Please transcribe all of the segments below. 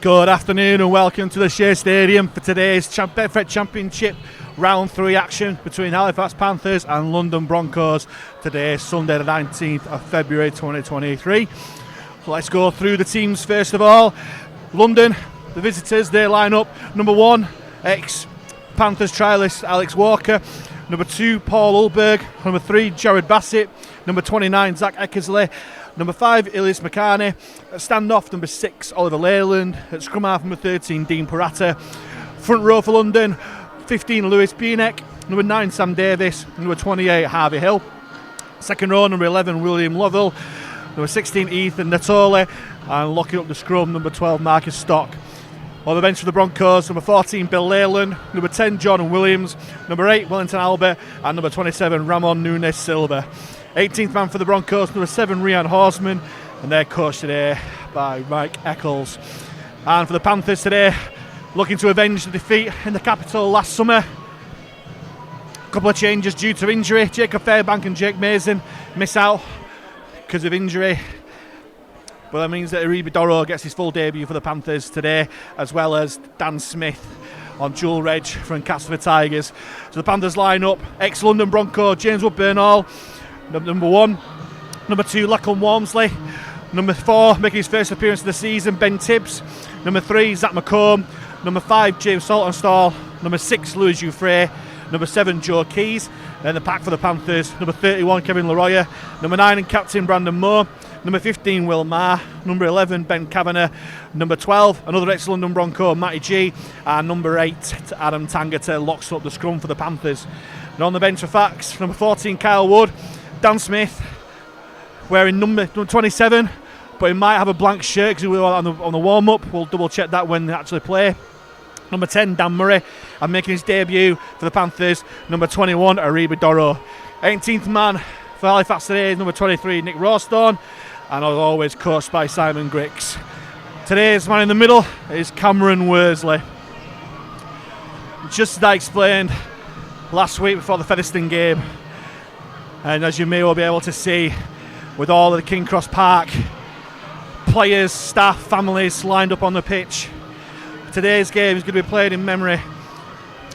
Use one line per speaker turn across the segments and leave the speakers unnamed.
Good afternoon and welcome to the Shay Stadium for today's Betfred Championship Round 3 action between Halifax Panthers and London Broncos. Today, Sunday the 19th of February 2023. So let's go through the teams first of all. London, the visitors, they line up. Number 1, ex-Panthers trialist Alex Walker. Number 2, Paul Ulberg. Number 3, Jared Bassett. Number 29, Zach Eckersley. Number 5, Ilias McCarney. At standoff, number 6, Oliver Leyland. At scrum half, number 13, Dean Purata. Front row for London, 15, Lewis Bienek. Number 9, Sam Davis. Number 28, Harvey Hill. Second row, number 11, William Lovell. Number 16, Ethan Natoli. And locking up the scrum, number 12, Marcus Stock. On the bench for the Broncos, number 14, Bill Leyland. Number 10, Jordan Williams. Number 8, Wellington Albert. And number 27, Ramon Nunes Silva. 18th man for the Broncos, number 7, Rian Horseman, and they're coached today by Mike Eccles. And for the Panthers today, looking to avenge the defeat in the capital last summer. A couple of changes due to injury. Jacob Fairbank and Jake Mason miss out because of injury. But that means that Aribi Doro gets his full debut for the Panthers today, as well as Dan Smith on dual reg from Castleford Tigers. So the Panthers line up, ex-London Bronco, James Woodburn-Hall. Number 1, number 2, Lachlan Walmsley. Number 4, making his first appearance of the season, Ben Tibbs. Number 3, Zach McComb. Number 5, James Saltonstall. Number 6, Louis Jouffre. Number 7, Joe Keys. Then the pack for the Panthers, number 31, Kevin Leroyer. Number 9, and captain Brandon Moore. Number 15, Will Marr. Number 11, Ben Kavanagh. Number 12, another ex-London Bronco, Matty G. And number 8, Adam Tangata locks up the scrum for the Panthers. And on the bench for Fax, number 14, Kyle Wood. Dan Smith wearing number 27, but he might have a blank shirt because he was on the warm-up. We'll double-check that when they actually play. Number 10, Dan Murray, and making his debut for the Panthers, number 21, Aribi Doro. 18th man for Halifax today is number 23, Nick Rawstorn, and as always, coached by Simon Grix. Today's man in the middle is Cameron Worsley. Just as I explained last week before the Featherstone game, and as you may well be able to see, with all of the King Cross Park players, staff, families lined up on the pitch, today's game is going to be played in memory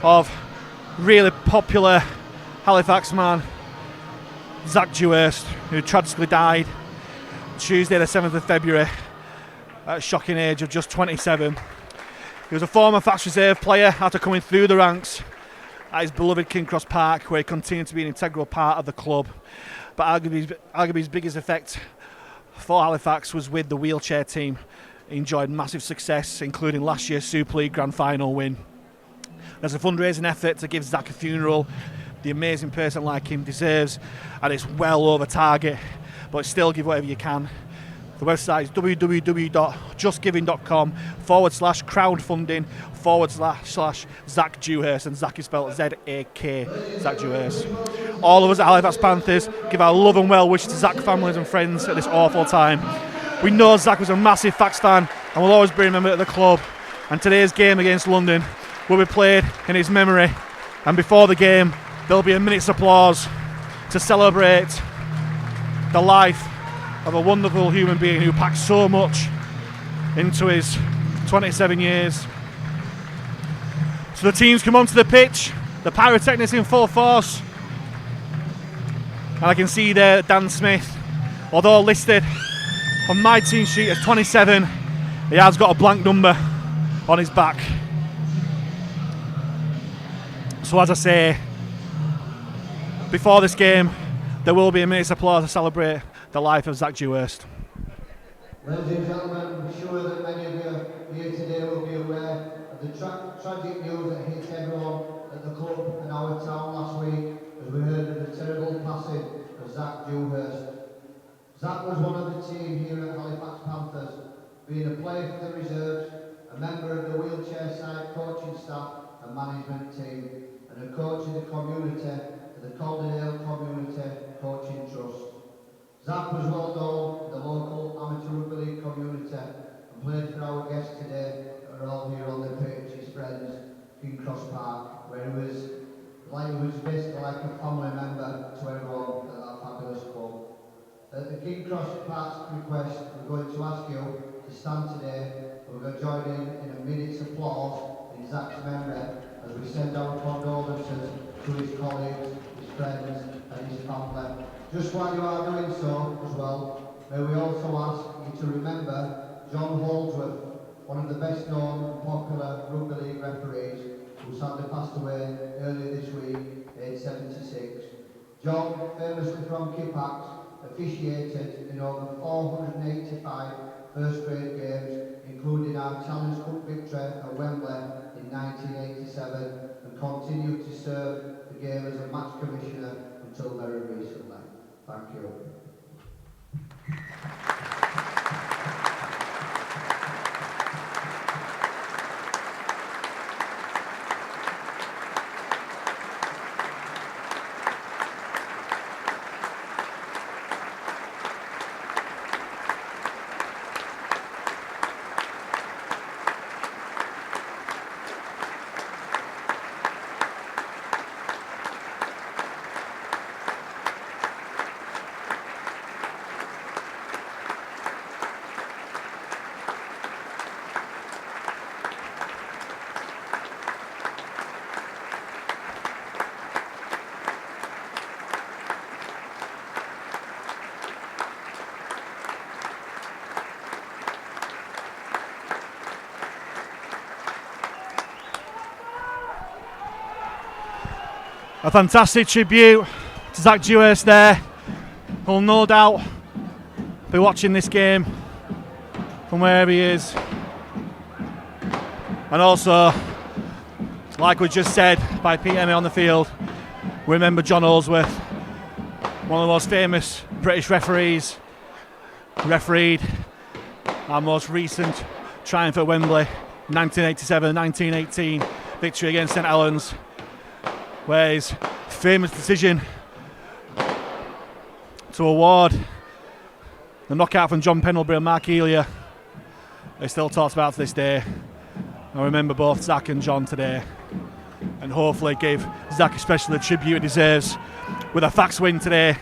of really popular Halifax man Zach Dewhurst, who tragically died Tuesday the 7th of February at a shocking age of just 27. He was a former Fax Reserve player after coming through the ranks at his beloved King Cross Park, where he continued to be an integral part of the club. But arguably his biggest effect for Halifax was with the wheelchair team. He enjoyed massive success, including last year's Super League Grand Final win. There's a fundraising effort to give Zach a funeral the amazing person like him deserves, and it's well over target, but still give whatever you can. The website is www.justgiving.com/crowdfunding/Zach Dewhurst, and Zach is spelled Z-A-K, Zach Dewhurst. All of us at Halifax Panthers give our love and well wishes to Zach families and friends at this awful time. We know Zach was a massive Fax fan and will always be remembered at the club, and today's game against London will be played in his memory, and before the game there'll be a minute's applause to celebrate the life of a wonderful human being who packed so much into his 27 years. So the teams come onto the pitch, the pyrotechnics in full force, and I can see there Dan Smith, although listed on my team sheet as 27, he has got a blank number on his back. So as I say, before this game there will be a minute's applause to celebrate the life of Zach Dewhurst.
Ladies and gentlemen, I'm sure that many of you here today will be aware of the tragic news that hit everyone at the club and our town last week as we heard of the terrible passing of Zach Dewhurst. Zach was one of the team here at Halifax Panthers, being a player for the reserves, a member of the wheelchair side coaching staff and management team, and a coach in the community for the Calderdale Community Coaching Trust. Zach was well known in the local amateur rugby league community and played for our guests today that are all here on the pitch, his friends, King Cross Park, where he was basically like a family member to everyone at that fabulous club. At the King Cross Park's request, we're going to ask you to stand today We're going to join in a minute's applause in Zach's memory as we send our condolences to his colleagues, his friends and his family. Just while you are doing so as well, may we also ask you to remember John Holdsworth, one of the best known and popular rugby league referees, who sadly passed away earlier this week, aged 76. John, famously from Kippax, officiated in over 485 first grade games, including our Challenge Cup victory at Wembley in 1987, and continued to serve the game as a match commissioner until very recently. Thank you.
A fantastic tribute to Zach Dewhurst there, who'll no doubt be watching this game from wherever he is. And also, like we just said by PMA on the field, we remember John Holdsworth, one of the most famous British referees, refereed our most recent triumph at Wembley, 1987-1918 victory against St Helens, where his famous decision to award the knockout from John Pendlebury and Mark Elia is still talked about to this day. I remember both Zach and John today, and hopefully give Zach especially the tribute he deserves with a fax win today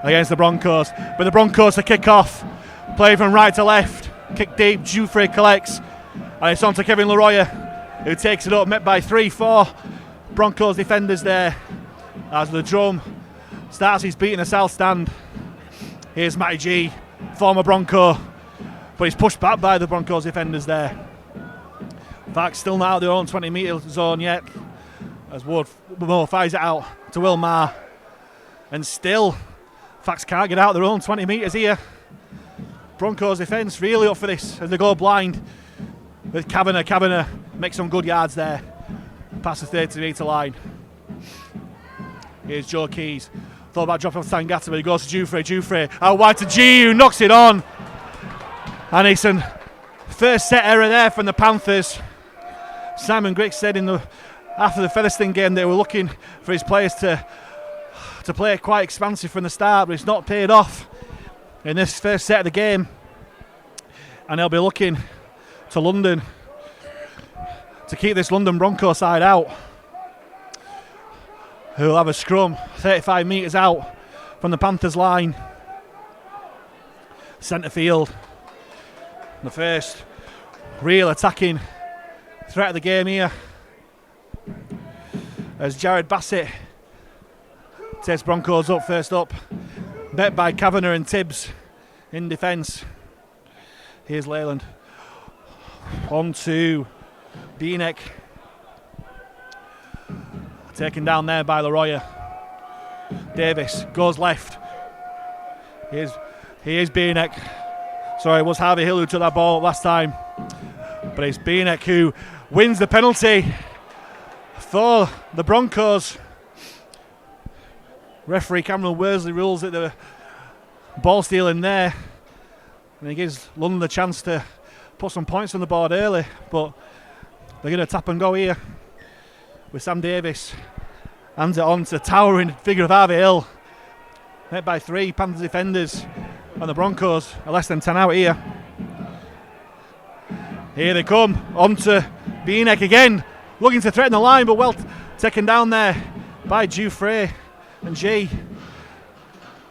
against the Broncos. But the Broncos to kick off, play from right to left, kick deep, Jouffre collects, and it's on to Kevin Leroy, who takes it up, met by 3-4 Broncos defenders there as the drum starts his beat in the south stand. Here's Matty G, former Bronco, but he's pushed back by the Broncos defenders there. In fact, still not out of their own 20-metre zone yet, as Ward fires it out to Will Maher, and still Fax can't get out of their own 20 metres here. Broncos defence really up for this as they go blind with Kavanagh. Kavanagh makes some good yards there past the 30-metre line. Here's Joe Keys. Thought about dropping off Tangata, but he goes to Jouffre. Jouffre out wide to G, who knocks it on. And it's a first set error there from the Panthers. Simon Griggs said after the Featherstone game they were looking for his players to play quite expansive from the start, but it's not paid off in this first set of the game. And they'll be looking to London to keep this London Broncos side out, who'll have a scrum 35 metres out from the Panthers line. Centre field. The first real attacking threat of the game here, as Jared Bassett takes Broncos up first up, met by Kavanagh and Tibbs in defence. Here's Leyland on to Bienek, taken down there by Leroy. Davis goes left. Here's Bienek. Sorry, it was Harvey Hill who took that ball last time, but it's Bienek who wins the penalty for the Broncos. Referee Cameron Worsley rules it the ball stealing there, and he gives London the chance to put some points on the board early, but they're going to tap and go here with Sam Davis. Hands it on to the towering figure of Harvey Hill, met by 3 Panthers defenders, and the Broncos are less than 10 out here. Here they come, on to Bienek again, looking to threaten the line, but well taken down there by Jouffre and G.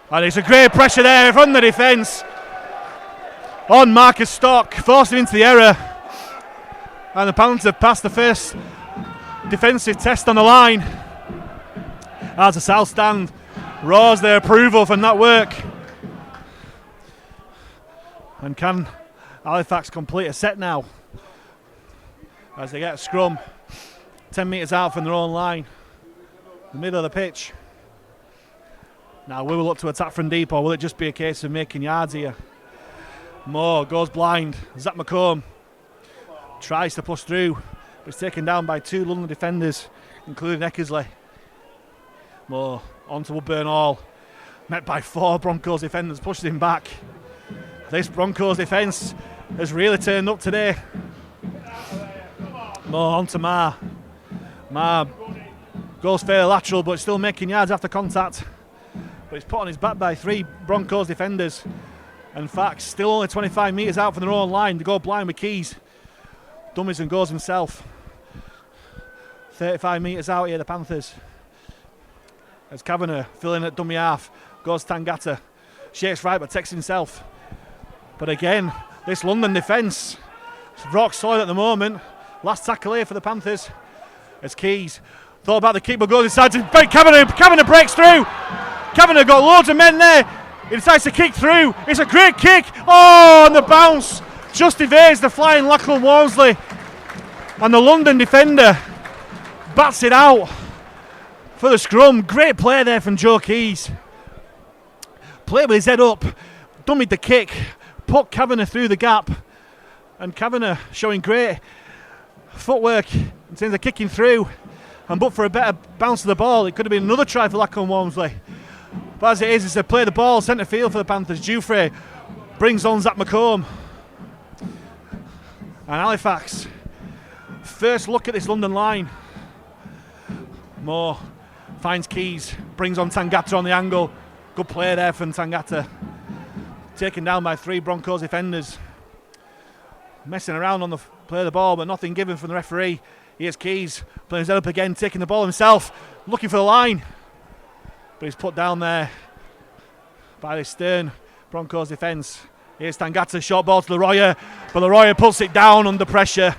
And it's a great pressure there from the defence on Marcus Stock, forced him into the error. And the Panthers have passed the first defensive test on the line. As the South Stand roars their approval from that work. And can Halifax complete a set now? As they get a scrum 10 metres out from their own line, the middle of the pitch. Now will we look to attack from deep, or will it just be a case of making yards here? Moore goes blind. Zach McComb tries to push through, but it's taken down by 2 London defenders, including Eckersley. Moore onto Woodburn Hall, met by 4 Broncos defenders, pushes him back. This Broncos defence has really turned up today. Moore onto Marr. Marr goes fairly lateral, but still making yards after contact. But he's put on his back by 3 Broncos defenders. In fact, still only 25 metres out from their own line. They go blind with Keys. Dummies and goes himself. 35 metres out here, the Panthers. As Kavanagh filling at dummy half. Goes Tangata. Shakes right but takes himself. But again, this London defence is rock solid at the moment. Last tackle here for the Panthers. As Keys thought about the kick but goes inside to break Kavanagh. Kavanagh breaks through. Kavanagh got loads of men there. He decides to kick through. It's a great kick. Oh, and the bounce just evades the flying Lachlan Walmsley. And the London defender bats it out for the scrum. Great play there from Joe Keys. Played with his head up, dummied the kick, put Kavanagh through the gap. And Kavanagh showing great footwork in terms of kicking through. And but for a better bounce of the ball, it could have been another try for Lachlan Walmsley. But as it is, it's a play the ball, centre field for the Panthers. Dufresne brings on Zach McComb. And Halifax, first look at this London line. Moore finds Keys, brings on Tangata on the angle. Good play there from Tangata. Taken down by 3 Broncos defenders. Messing around on the play of the ball, but nothing given from the referee. Here's Keys, playing his head up again, taking the ball himself, looking for the line. But he's put down there by the stern Broncos defence. Here's Tangata, short ball to Leroyer, but Leroyer puts it down under pressure.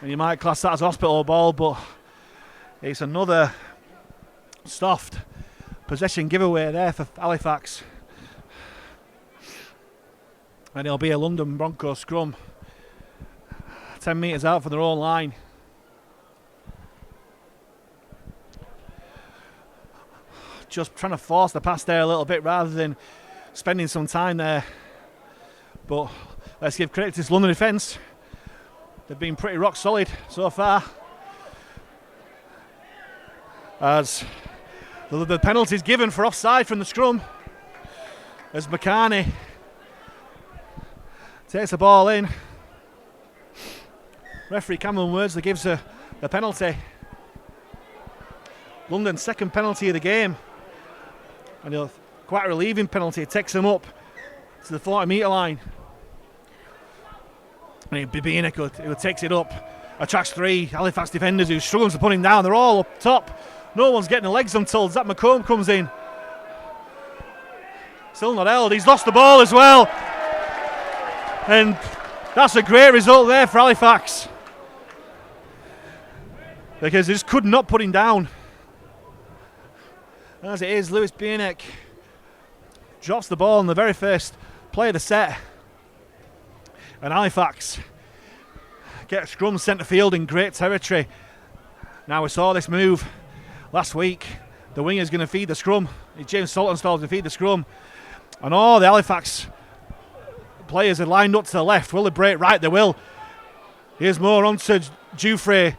And you might class that as a hospital ball, but it's another soft possession giveaway there for Halifax. And it'll be a London Broncos scrum 10 metres out from their own line. Just trying to force the pass there a little bit rather than spending some time there. But let's give credit to this London defence. They've been pretty rock solid so far. As the penalty's given for offside from the scrum. As McCarney takes the ball in. Referee Cameron Worsley gives the penalty. London's second penalty of the game. And quite a relieving penalty. It takes them up to the 40 metre line. And Bibina who takes it up, attracts 3 Halifax defenders who struggles to put him down. They're all up top. No one's getting the legs until Zach McComb comes in. Still not held. He's lost the ball as well. And that's a great result there for Halifax. Because they just could not put him down. As it is, Lewis Bienek drops the ball in the very first play of the set. And Halifax get scrum centre field in great territory. Now we saw this move last week. The winger's going to feed the scrum. James Saltonstall's going to feed the scrum. And all the Halifax players are lined up to the left. Will they break right? They will. Here's more onto Dufresne,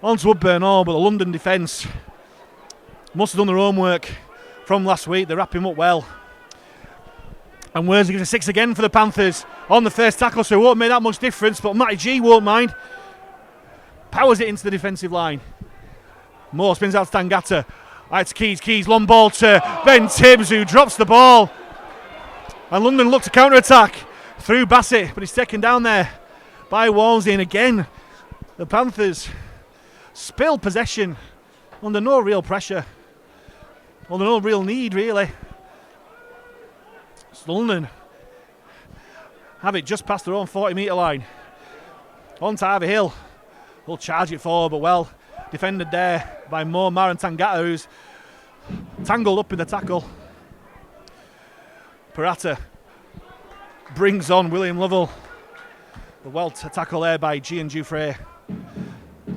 onto Woodburn Hall, but the London defence must have done their homework from last week. They wrap him up well. And Worsley gives a 6 again for the Panthers on the first tackle, so it won't make that much difference, but Matty G won't mind. Powers it into the defensive line. Moore spins out to Tangata. Right to Keys, long ball to Ben Tibbs, who drops the ball. And London look to counter-attack through Bassett, but he's taken down there by Walmsley. And again, the Panthers spilled possession under no real pressure, under no real need, really. London have it just past their own 40 metre line. On to Ivy Hill. He'll charge it forward, but well defended there by Mo and Tangata, who's tangled up in the tackle. Parata brings on William Lovell. The well tackle there by G and Jufre.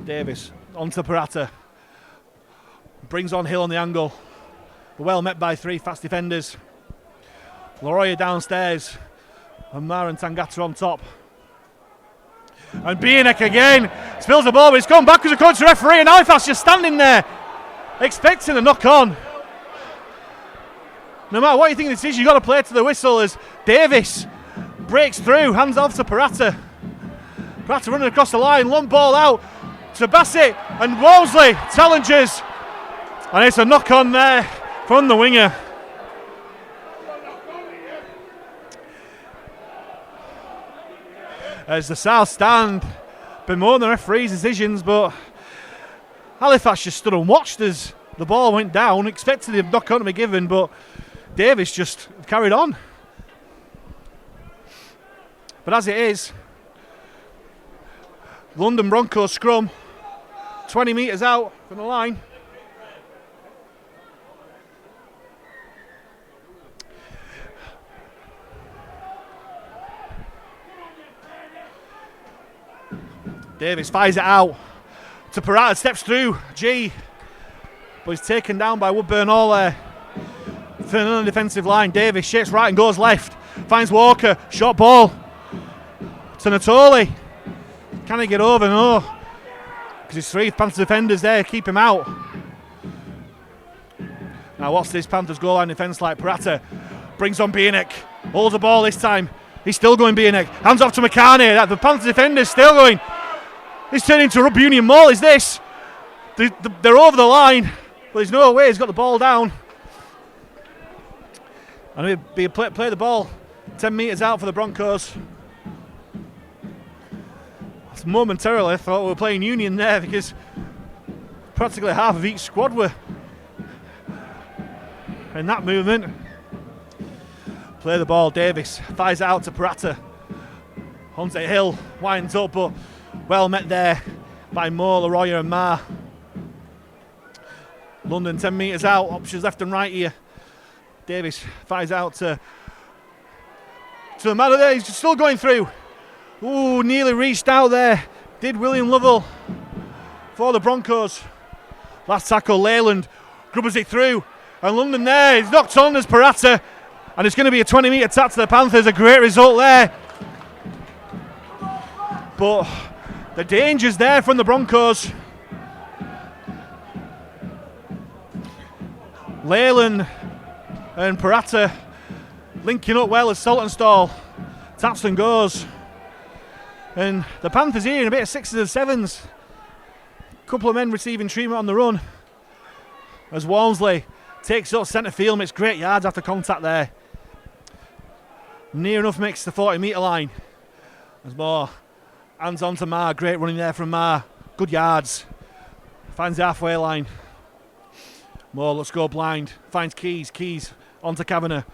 Davis onto Parata. Brings on Hill on the angle. Well met by 3 fast defenders. Laroya downstairs. And Mar and Tangata on top. And Bianek again spills the ball, but it's gone backwards according to the referee, and Halifax just standing there expecting a knock on. No matter what you think this is, you've got to play to the whistle as Davis breaks through, hands off to Parata. Parata running across the line, long ball out to Bassett, and Wolseley challenges, and it's a knock on there from the winger. As the South stand bemoan the referee's decisions, but Halifax just stood and watched as the ball went down, expected the knock on to be given, but Davis just carried on. But as it is, London Broncos scrum, 20 metres out from the line. Davis fires it out to Parata, steps through G, but he's taken down by Woodburn all there. Filling on the defensive line. Davis shakes right and goes left, finds Walker, short ball to Natoli. Can he get over? No, because his 3 Panthers defenders there keep him out. Now what's this Panthers goal line defence like? Parata brings on Bianek, holds the ball this time, he's still going Bianek, hands off to McCartney, the Panthers defenders still going. He's turning into Rugby Union Mall, is this? They're over the line, but there's no way he's got the ball down. And he'll play the ball 10 metres out for the Broncos. Momentarily I thought we were playing Union there, because practically half of each squad were in that movement. Play the ball, Davis fires it out to Parata. Onto Hill, winds up, but well met there by Moore, Laroya and Marr. London 10 metres out, options left and right here. Davis fires out to the man there, he's still going through. Ooh, nearly reached out there. Did William Lovell for the Broncos. Last tackle, Leyland grubbers it through. And London there, he's knocked on as Parata. And it's going to be a 20 metre tap to the Panthers. A great result there. But the danger's there from the Broncos. Leyland and Parata linking up well as Saltonstall taps and goes. And the Panthers here in a bit of 6s and 7s. Couple of men receiving treatment on the run. As Walmsley takes up centre field, makes great yards after contact there. Near enough makes the 40 metre line. There's more. Hands on to Marr, great running there from Marr. Good yards. Finds the halfway line. Moore lets go blind. Finds Keys onto Kavanagh.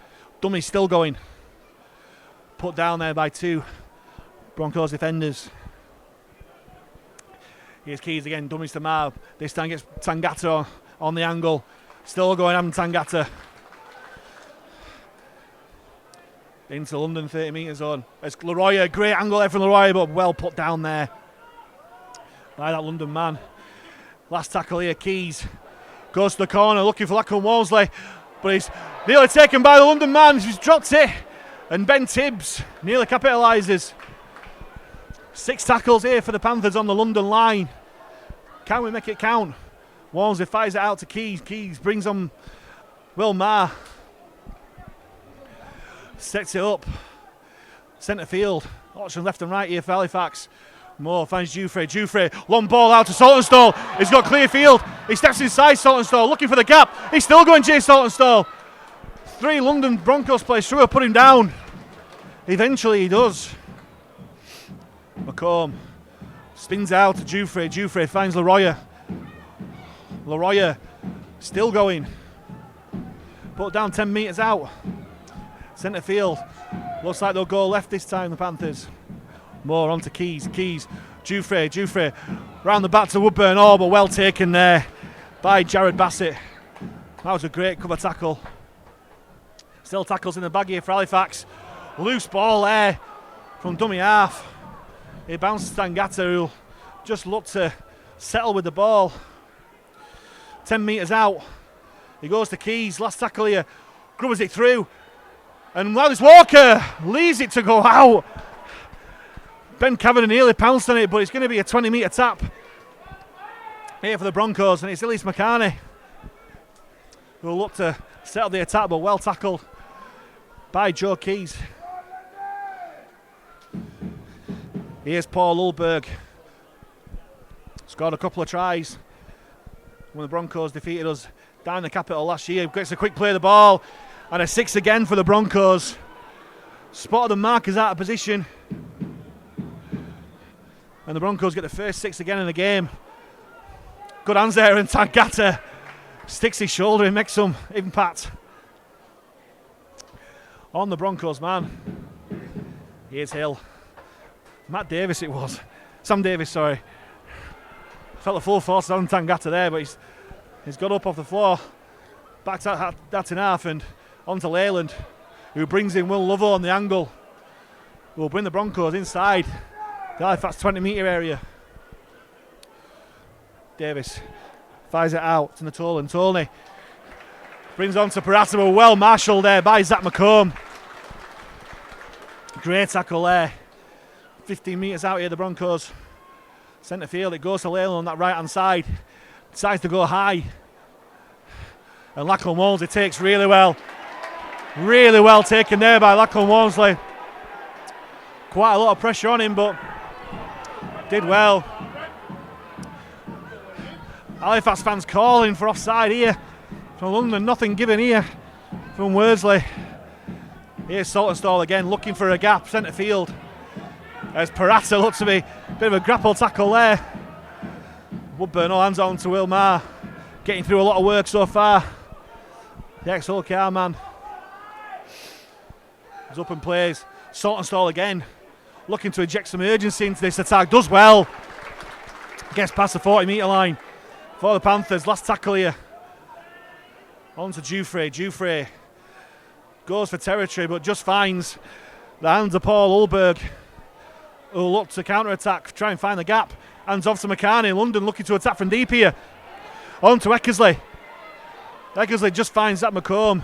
Dummy's still going. Put down there by 2 Broncos defenders. Here's Keys again, Dummies to Marr. This time gets Tangata on the angle. Still going on Tangata. Into London 30 metre zone. It's Laroya, great angle there from Laroya, but well put down there by that London man. Last tackle here, Keys. Goes to the corner looking for Lachlan Walmsley, but he's nearly taken by the London man. He's dropped it. And Ben Tibbs nearly capitalises. 6 tackles here for the Panthers on the London line. Can we make it count? Walmsley fires it out to Keys. Keys brings on Will Marr. Sets it up. Centre field. Option left and right here for Halifax. Moore finds Jufre. Long ball out to Saltonstall. He's got clear field. He steps inside Saltonstall looking for the gap. He's still going Jay Saltonstall. 3 London Broncos players through, put him down. Eventually he does. McComb spins out to Jufre finds Laroya. Laroya still going. Put down 10 metres out. Centre field. Looks like they'll go left this time, the Panthers. More onto Keys. Jufrey. Round the back to Woodburn. Oh, but well taken there by Jared Bassett. That was a great cover tackle. Still tackles in the bag here for Halifax. Loose ball there from dummy half. It bounces to Tangata, who'll just look to settle with the ball. 10 metres out. He goes to Keys. Last tackle here. Grubbers it through. And Willis Walker leaves it to go out. Ben Kavanagh nearly pounced on it, but it's going to be a 20-metre tap here for the Broncos. And it's Ellis McCartney who'll look to settle the attack, but well tackled by Joe Keys. Here's Paul Ulberg. Scored a couple of tries when the Broncos defeated us down in the capital last year. Gets a quick play of the ball and a 6 again for the Broncos. Spotted the markers out of position. And the Broncos get the first 6 again in the game. Good hands there, and Tangata sticks his shoulder and makes some impact on the Broncos man. Here's Hill. Matt Davis it was. Sam Davis, sorry. Felt the full force on Tangata there, but he's got up off the floor. Back to that in half and onto Leyland, who brings in Will Lovell on the angle. Will bring the Broncos inside the Halifax 20-metre area. Davis fires it out to Natolan. Tolney brings on to Parata, but well marshalled there by Zach McComb. Great tackle there. 15 metres out here, the Broncos. Centre field, it goes to Leyland on that right hand side. Decides to go high. And Lachlan Walmsley takes really well. Really well taken there by Lachlan Walmsley. Quite a lot of pressure on him, but did well. Halifax fans calling for offside here from London. Nothing given here from Worsley. Here's Saltonstall again, looking for a gap, centre field. As Parata looks to be a bit of a grapple tackle there. Woodburn all hands on to Will Maher. Getting through a lot of work so far. The ex-Hull car man. He's up and plays. Saltonstall again. Looking to inject some urgency into this attack. Does well. Gets past the 40-metre line for the Panthers. Last tackle here. On to Jufrey. Goes for territory, but just finds the hands of Paul Ulberg, who'll look to counter-attack, try and find the gap. Hands off to McCartney. London looking to attack from deep here. On to Eckersley. Eckersley just finds that McComb.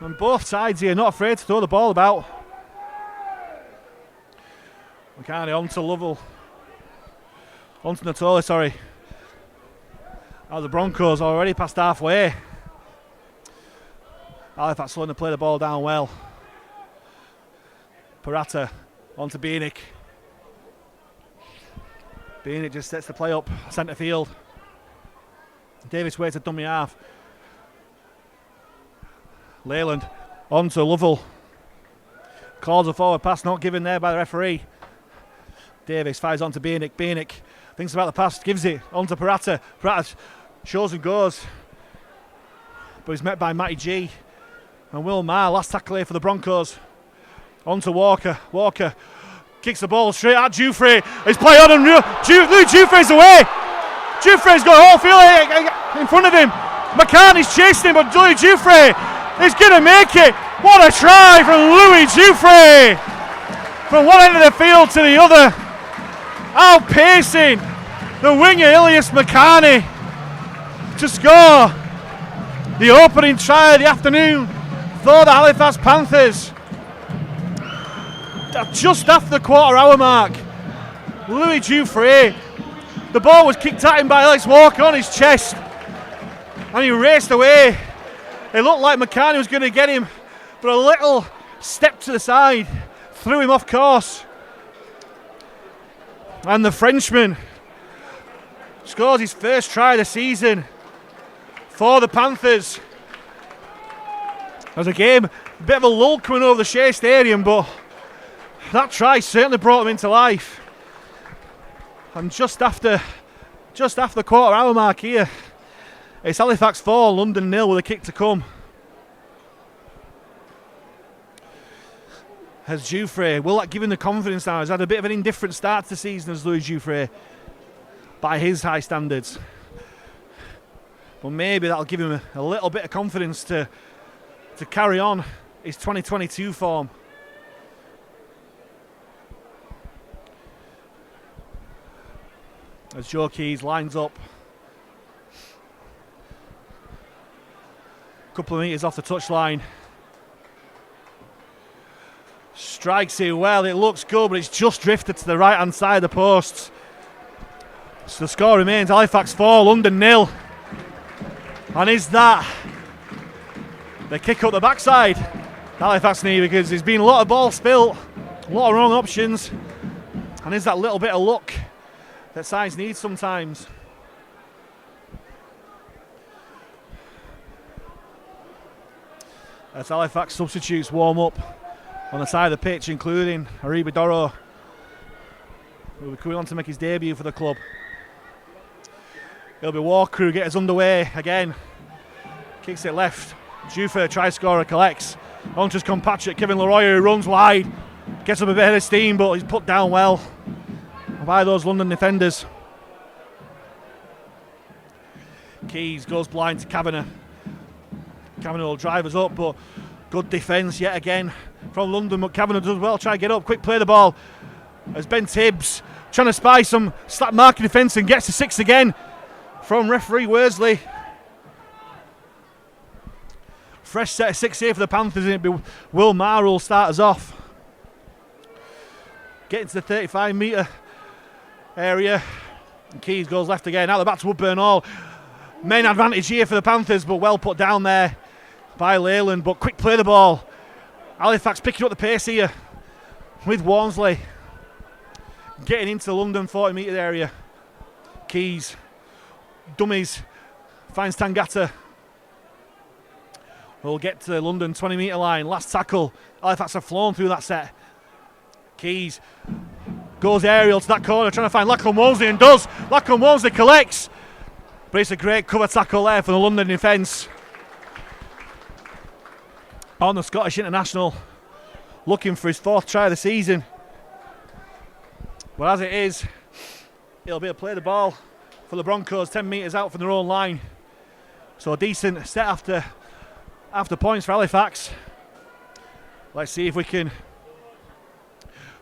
And both sides here not afraid to throw the ball about. McCartney on to Lovell. On to Natoli, sorry. Now the Broncos already past halfway. Halifax slowing to play the ball down well. Parata on to Bienick. Bienick just sets the play up centre field. Davis waits a dummy half. Leyland on to Lovell. Calls a forward pass not given there by the referee. Davis fires on to Bienick. Bienick thinks about the pass, gives it on to Parata. Parata shows and goes, but he's met by Matty G and Will Maher. Last tackle here for the Broncos. On to Walker. Walker kicks the ball straight at Jufrey. He's play on and Louis Jufrey's away. Jufrey's got a whole field in front of him. McCartney's chasing him, but Louis Jufrey is going to make it. What a try from Louis Jufrey! From one end of the field to the other. Outpacing the winger Ilias McCartney to score the opening try of the afternoon for the Halifax Panthers. Just after the quarter-hour mark, Louis Jufrey, the ball was kicked at him by Alex Walker on his chest, and he raced away. It looked like McCartney was going to get him, but a little step to the side threw him off course. And the Frenchman scores his first try of the season for the Panthers. As a game, a bit of a lull coming over the Shay Stadium, but that try certainly brought him into life. And just after the quarter-hour mark here, it's Halifax 4, London 0 with a kick to come. as Jouffre. Will that give him the confidence now? He's had a bit of an indifferent start to the season as Louis Jouffre by his high standards. But maybe that'll give him a little bit of confidence to carry on his 2022 form. As Joe Keys lines up. A couple of metres off the touchline. Strikes it well, it looks good, but it's just drifted to the right hand side of the posts. So the score remains Halifax 4, London 0. And is that the kick up the backside? Halifax need, because there's been a lot of ball spilt, a lot of wrong options, and is that little bit of luck that sides need sometimes. As Halifax substitutes warm up on the side of the pitch, including Ariba Doro, who will be coming on to make his debut for the club. It'll be Walker who gets us underway again. Kicks it left. Jouffre tries scorer, collects. On to his compatriot Kevin Leroy, who runs wide. Gets up a bit of steam, but he's put down well by those London defenders. Keys goes blind to Kavanagh. Kavanagh will drive us up, but good defence yet again from London. But Kavanagh does well, try to get up, quick play the ball. As Ben Tibbs trying to spy some slap marking defence and gets to 6 again from referee Worsley. Fresh set of 6 here for the Panthers, and it'll be Will Maher who'll start us off. Getting to the 35 metre area. And Keys goes left again, out the back to Woodburn Hall. Main advantage here for the Panthers, but well put down there by Leyland. But quick play the ball. Halifax picking up the pace here with Walmsley. Getting into the London 40 metre area. Keys. Dummies. Finds Tangata. We'll get to the London 20 metre line. Last tackle. Halifax have flown through that set. Keys goes aerial to that corner, trying to find Lachlan Walmsley, and does. Lachlan Walmsley collects. But it's a great cover tackle there for the London defence. On the Scottish international, looking for his 4th try of the season. But as it is, it'll be a play the ball for the Broncos, 10 metres out from their own line. So a decent set after points for Halifax. Let's see if we can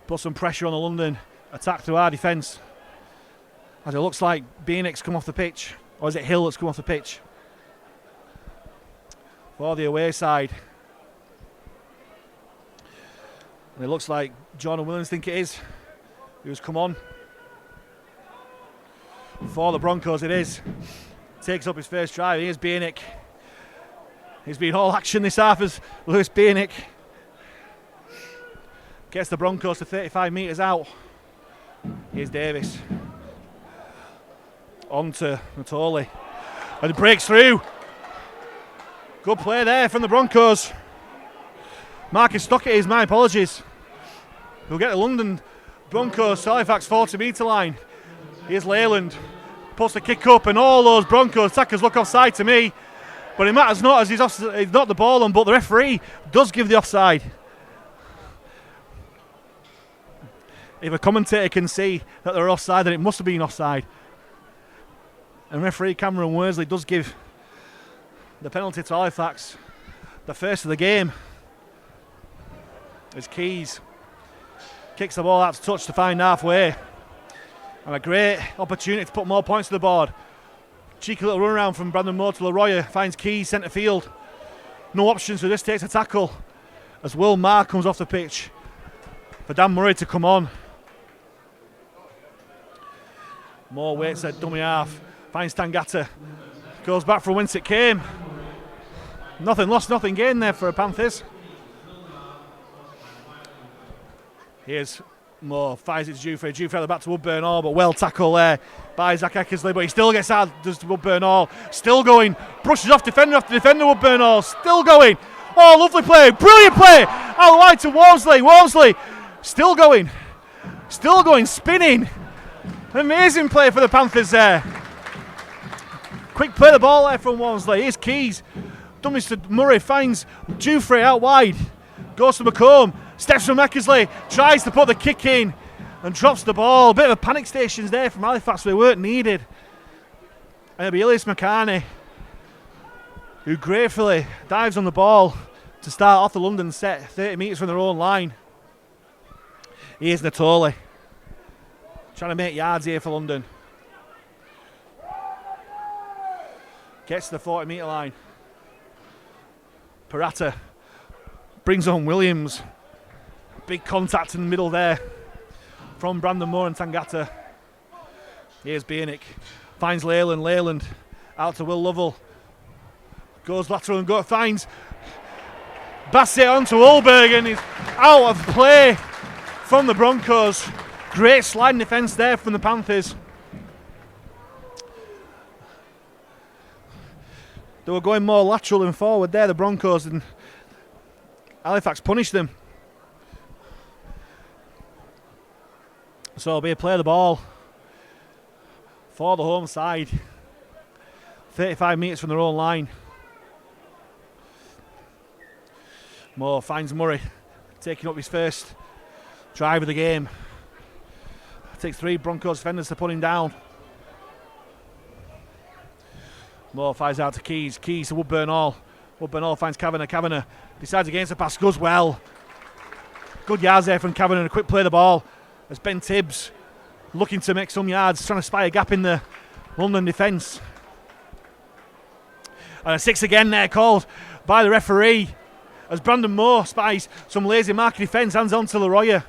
put some pressure on the London attack through our defence. As it looks like Bienick's come off the pitch. Or is it Hill that's come off the pitch? For the away side. And it looks like Jordan Williams, think it is, who's come on. For the Broncos it is. Takes up his first try. Here's Bienick. He's been all action this half as Lewis Bienick gets the Broncos to 35 metres out. Here's Davis. On to Natoli. And it breaks through. Good play there from the Broncos. Marcus Stockett, my apologies. We'll get the London Broncos Halifax 40 metre line. Here's Leyland. Puts the kick up, and all those Broncos attackers look offside to me. But it matters not, as he's not the ball on, but the referee does give the offside. If a commentator can see that they're offside, then it must have been offside. And referee Cameron Worsley does give the penalty to Halifax, the first of the game. As Keys kicks the ball out to touch to find halfway. And a great opportunity to put more points to the board. Cheeky little run around from Brandon Moore to Leroy, finds Keys centre field. No options, so this takes a tackle as Will Maher comes off the pitch for Dan Murray to come on. Moore waits at dummy half, finds Tangata, goes back from whence it came. Nothing lost, nothing gained there for the Panthers. Here's Moore, fires it to Jouffre. Jouffre at the back to Woodburn Hall, but well tackled there by Zach Eckersley, but he still gets out, does Woodburn Hall. Still going, brushes off defender after defender, Woodburn Hall, still going. Oh, lovely play, brilliant play, out wide to Walmsley. Walmsley, still going, spinning. Amazing play for the Panthers there. Quick play the ball there from Walmsley. Here's Keys, dummies to Murray, finds Jouffre out wide, goes to McComb. Steps from Eckersley, tries to put the kick in and drops the ball. A bit of a panic stations there from Halifax, they weren't needed. And it'll be Ilias McCartney who gratefully dives on the ball to start off the London set, 30 metres from their own line. Here's Natoli, trying to make yards here for London. Gets to the 40 metre line. Parata brings on Williams. Big contact in the middle there from Brandon Moore and Tangata. Here's Biernick. Finds Leyland. Leyland out to Will Lovell. Goes lateral and finds Bassett onto Ulberg, and he's out of play from the Broncos. Great sliding defence there from the Panthers. They were going more lateral and forward there, the Broncos, and Halifax punished them. So it'll be a play of the ball for the home side. 35 metres from their own line. Moore finds Murray, taking up his first drive of the game. Takes 3 Broncos defenders to put him down. Moore fires out to Keys. Keys to Woodburn Hall. Woodburn Hall finds Kavanagh. Kavanagh decides against the pass, goes well. Good yards there from Kavanagh. A quick play of the ball as Ben Tibbs looking to make some yards, trying to spy a gap in the London defence. And a 6 again there called by the referee as Brandon Moore spies some lazy market defence, hands on to Leroy,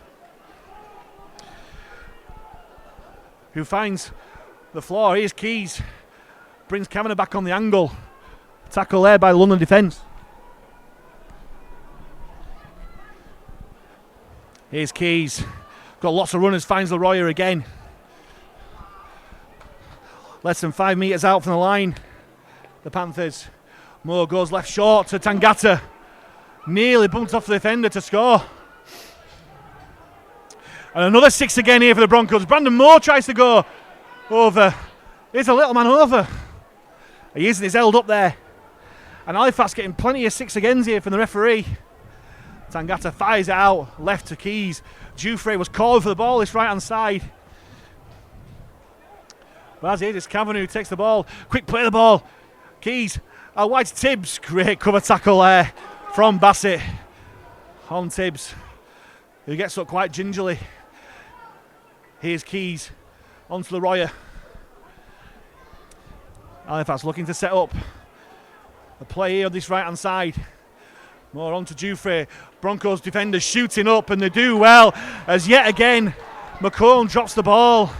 who finds the floor. Here's Keys, brings Kavanagh back on the angle. Tackle there by the London defence. Here's Keys, got lots of runners, finds Leroy again. Less than 5 metres out from the line, the Panthers. Moore goes left short to Tangata. Nearly bumped off the defender to score. And another 6 again here for the Broncos. Brandon Moore tries to go over. Here's a little man over. He isn't, he's held up there. And Halifax getting plenty of 6 agains here from the referee. Tangata fires it out, left to Keys. Dufresne was called for the ball, this right hand side. But as it is, it's Kavanagh who takes the ball. Quick play of the ball. Keys out wide to Tibbs. Great cover tackle there from Bassett on Tibbs, who gets up quite gingerly. Here's Keys onto Leroy. Halifax looking to set up a play here on this right hand side. More on to Dufresne. Broncos defenders shooting up, and they do well as yet again McComb drops the ball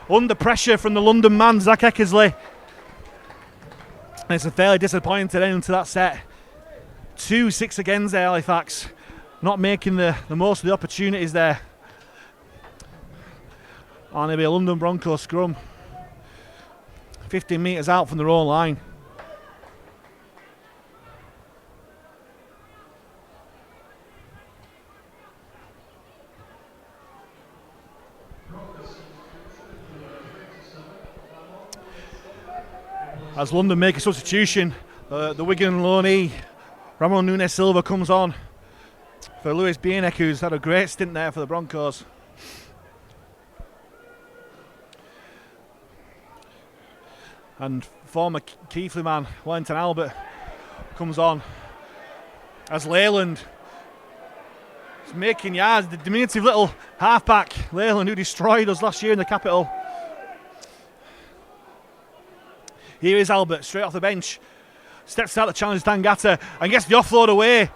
under pressure from the London man Zach Eckersley. And it's a fairly disappointing end to that set. 2 6 against there, Halifax, not making the most of the opportunities there. And it'll be a London Broncos scrum, 15 metres out from their own line. As London make a substitution, the Wigan loanee Ramon Nunes Silva comes on for Lewis Biernick, who's had a great stint there for the Broncos. And former Keighley man Wellington Albert comes on as Leyland is making yards. The diminutive little halfback Leyland, who destroyed us last year in the capital. Here is Albert, straight off the bench. Steps out to challenge Tangata and gets the offload away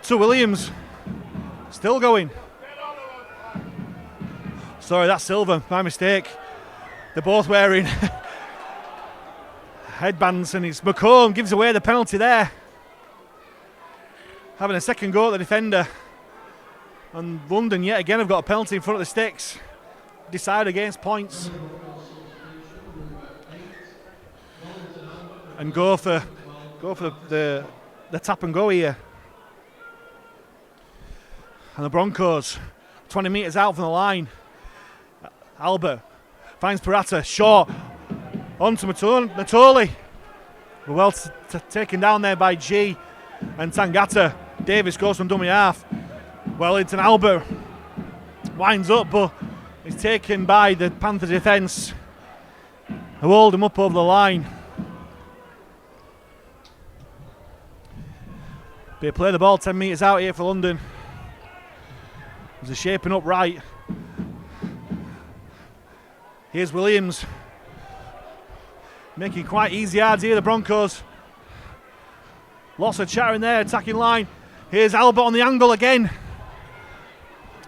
to Williams. Still going. Sorry, that's Silva, my mistake. They're both wearing headbands, and it's McComb gives away the penalty there. Having a second go at the defender. And London yet again have got a penalty in front of the sticks. Decide against points. And go for the tap and go here. And the Broncos 20 metres out from the line. Albert finds Parata short onto Natoli. Well taken down there by G and Tangata. Davis goes from dummy half. Wellington Albert winds up, but is taken by the Panther defence, who hold him up over the line. They play the ball 10 metres out here for London. They're shaping up right. Here's Williams, making quite easy yards here, the Broncos. Lots of chatter in there, attacking line. Here's Albert on the angle again.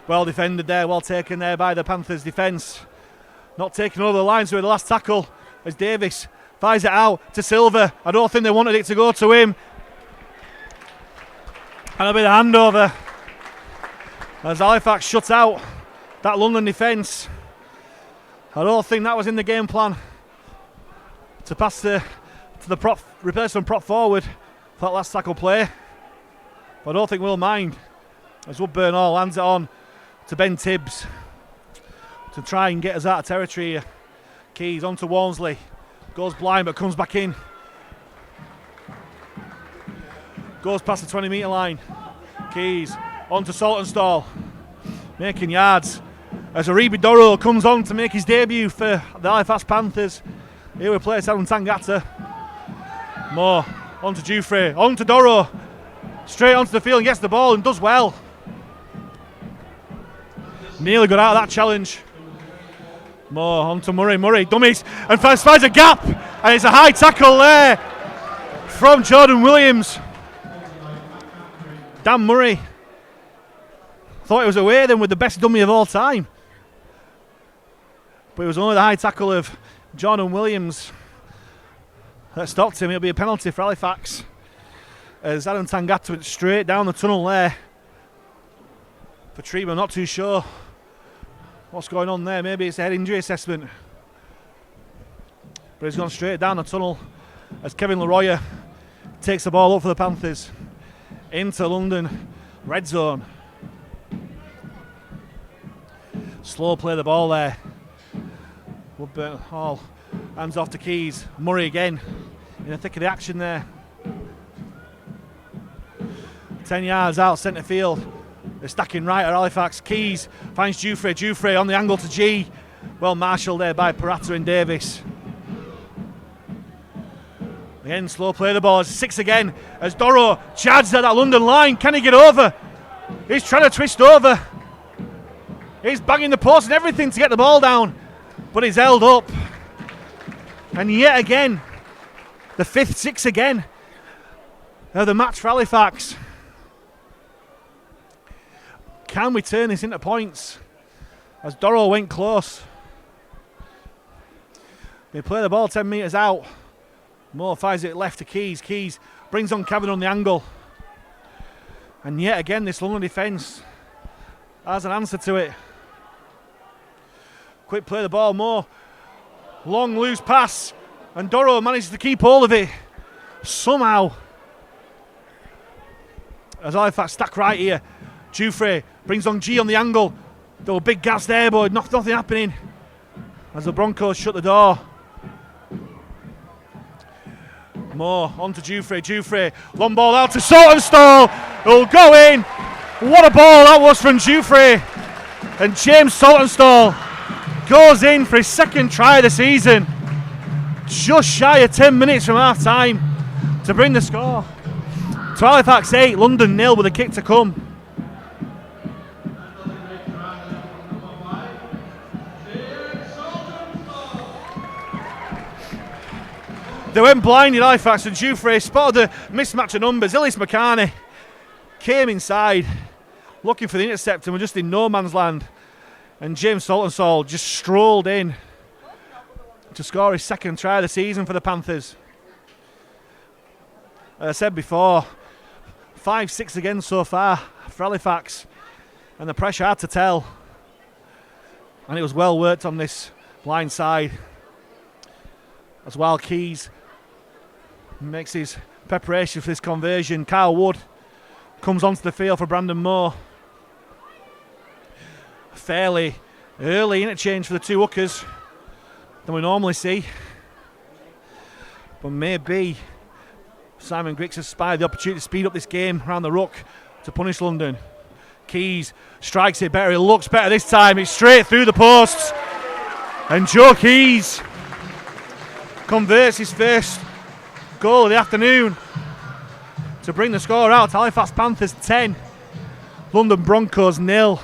Well defended there, well taken there by the Panthers defence. Not taking over the lines with the last tackle as Davis fires it out to Silver. I don't think they wanted it to go to him. And a bit of handover as Halifax shut out that London defence. I don't think that was in the game plan to pass to the replacement prop forward for that last tackle play. But I don't think we'll mind as Woodburn Hall hands it on to Ben Tibbs to try and get us out of territory here. Keys on to Walmsley, goes blind but comes back in. Goes past the 20 metre line. Keys on to Saltonstall, making yards as Aribi Doro comes on to make his debut for the Halifax Panthers. Here we play Adam Tangata. Moore on to Jufrey, on to Doro, straight onto the field and gets the ball and does well. Nearly got out of that challenge. Moore on to Murray, Murray dummies and finds a gap, and it's a high tackle there from Jordan Williams. Dan Murray thought it was away then with the best dummy of all time, but it was only the high tackle of Jordan Williams that stopped him. It'll be a penalty for Halifax as Adam Tangata went straight down the tunnel there for treatment. Not too sure what's going on there. Maybe it's a head injury assessment, but he's gone straight down the tunnel as Kevin Leroy takes the ball up for the Panthers into London red zone. Slow play the ball there. Woodburn Hall hands off to Keys. Murray again in the thick of the action there. 10 yards out centre field. They're stacking right at Halifax. Keys finds Jufrey. Jufrey on the angle to G. Well marshalled there by Parata and Davis. Again, slow play the ball. It's 6 again as Doro charges at that London line. Can he get over? He's trying to twist over. He's banging the post and everything to get the ball down, but he's held up. And yet again, the 5th 6 again of the match for Halifax. Can we turn this into points? As Doro went close. They play the ball 10 metres out. Moore fires it left to Keys. Keys brings on Cavan on the angle. And yet again, this London defence has an answer to it. Quick play the ball, Moore. Long loose pass. And Doro manages to keep hold of it somehow. As Halifax stack right here. Jufrey brings on G on the angle. There were big gaps there, but nothing happening. As the Broncos shut the door. Moore on to Jufrey. Jufrey, long ball out to Saltonstall. It'll go in. What a ball that was from Jufrey. And James Saltonstall goes in for his 2nd try of the season. Just shy of 10 minutes from half time to bring the score to Halifax 8, London 0 with a kick to come. They went blinded, Halifax, and Jufrey spotted the mismatch of numbers. Illis McCartney came inside looking for the intercept and we're just in no man's land. And James Saltonstall just strolled in to score his 2nd try of the season for the Panthers. As I said before, 5-6 again so far for Halifax, and the pressure had to tell. And it was well worked on this blind side. As well, Keys makes his preparation for this conversion. Kyle Wood comes onto the field for Brandon Moore. Fairly early interchange for the two hookers than we normally see. But maybe Simon Griggs has spied the opportunity to speed up this game around the ruck to punish London. Keys strikes it better, it looks better this time, it's straight through the posts. And Joe Keys converts his first goal of the afternoon to bring the score out. Halifax Panthers 10, London Broncos 0.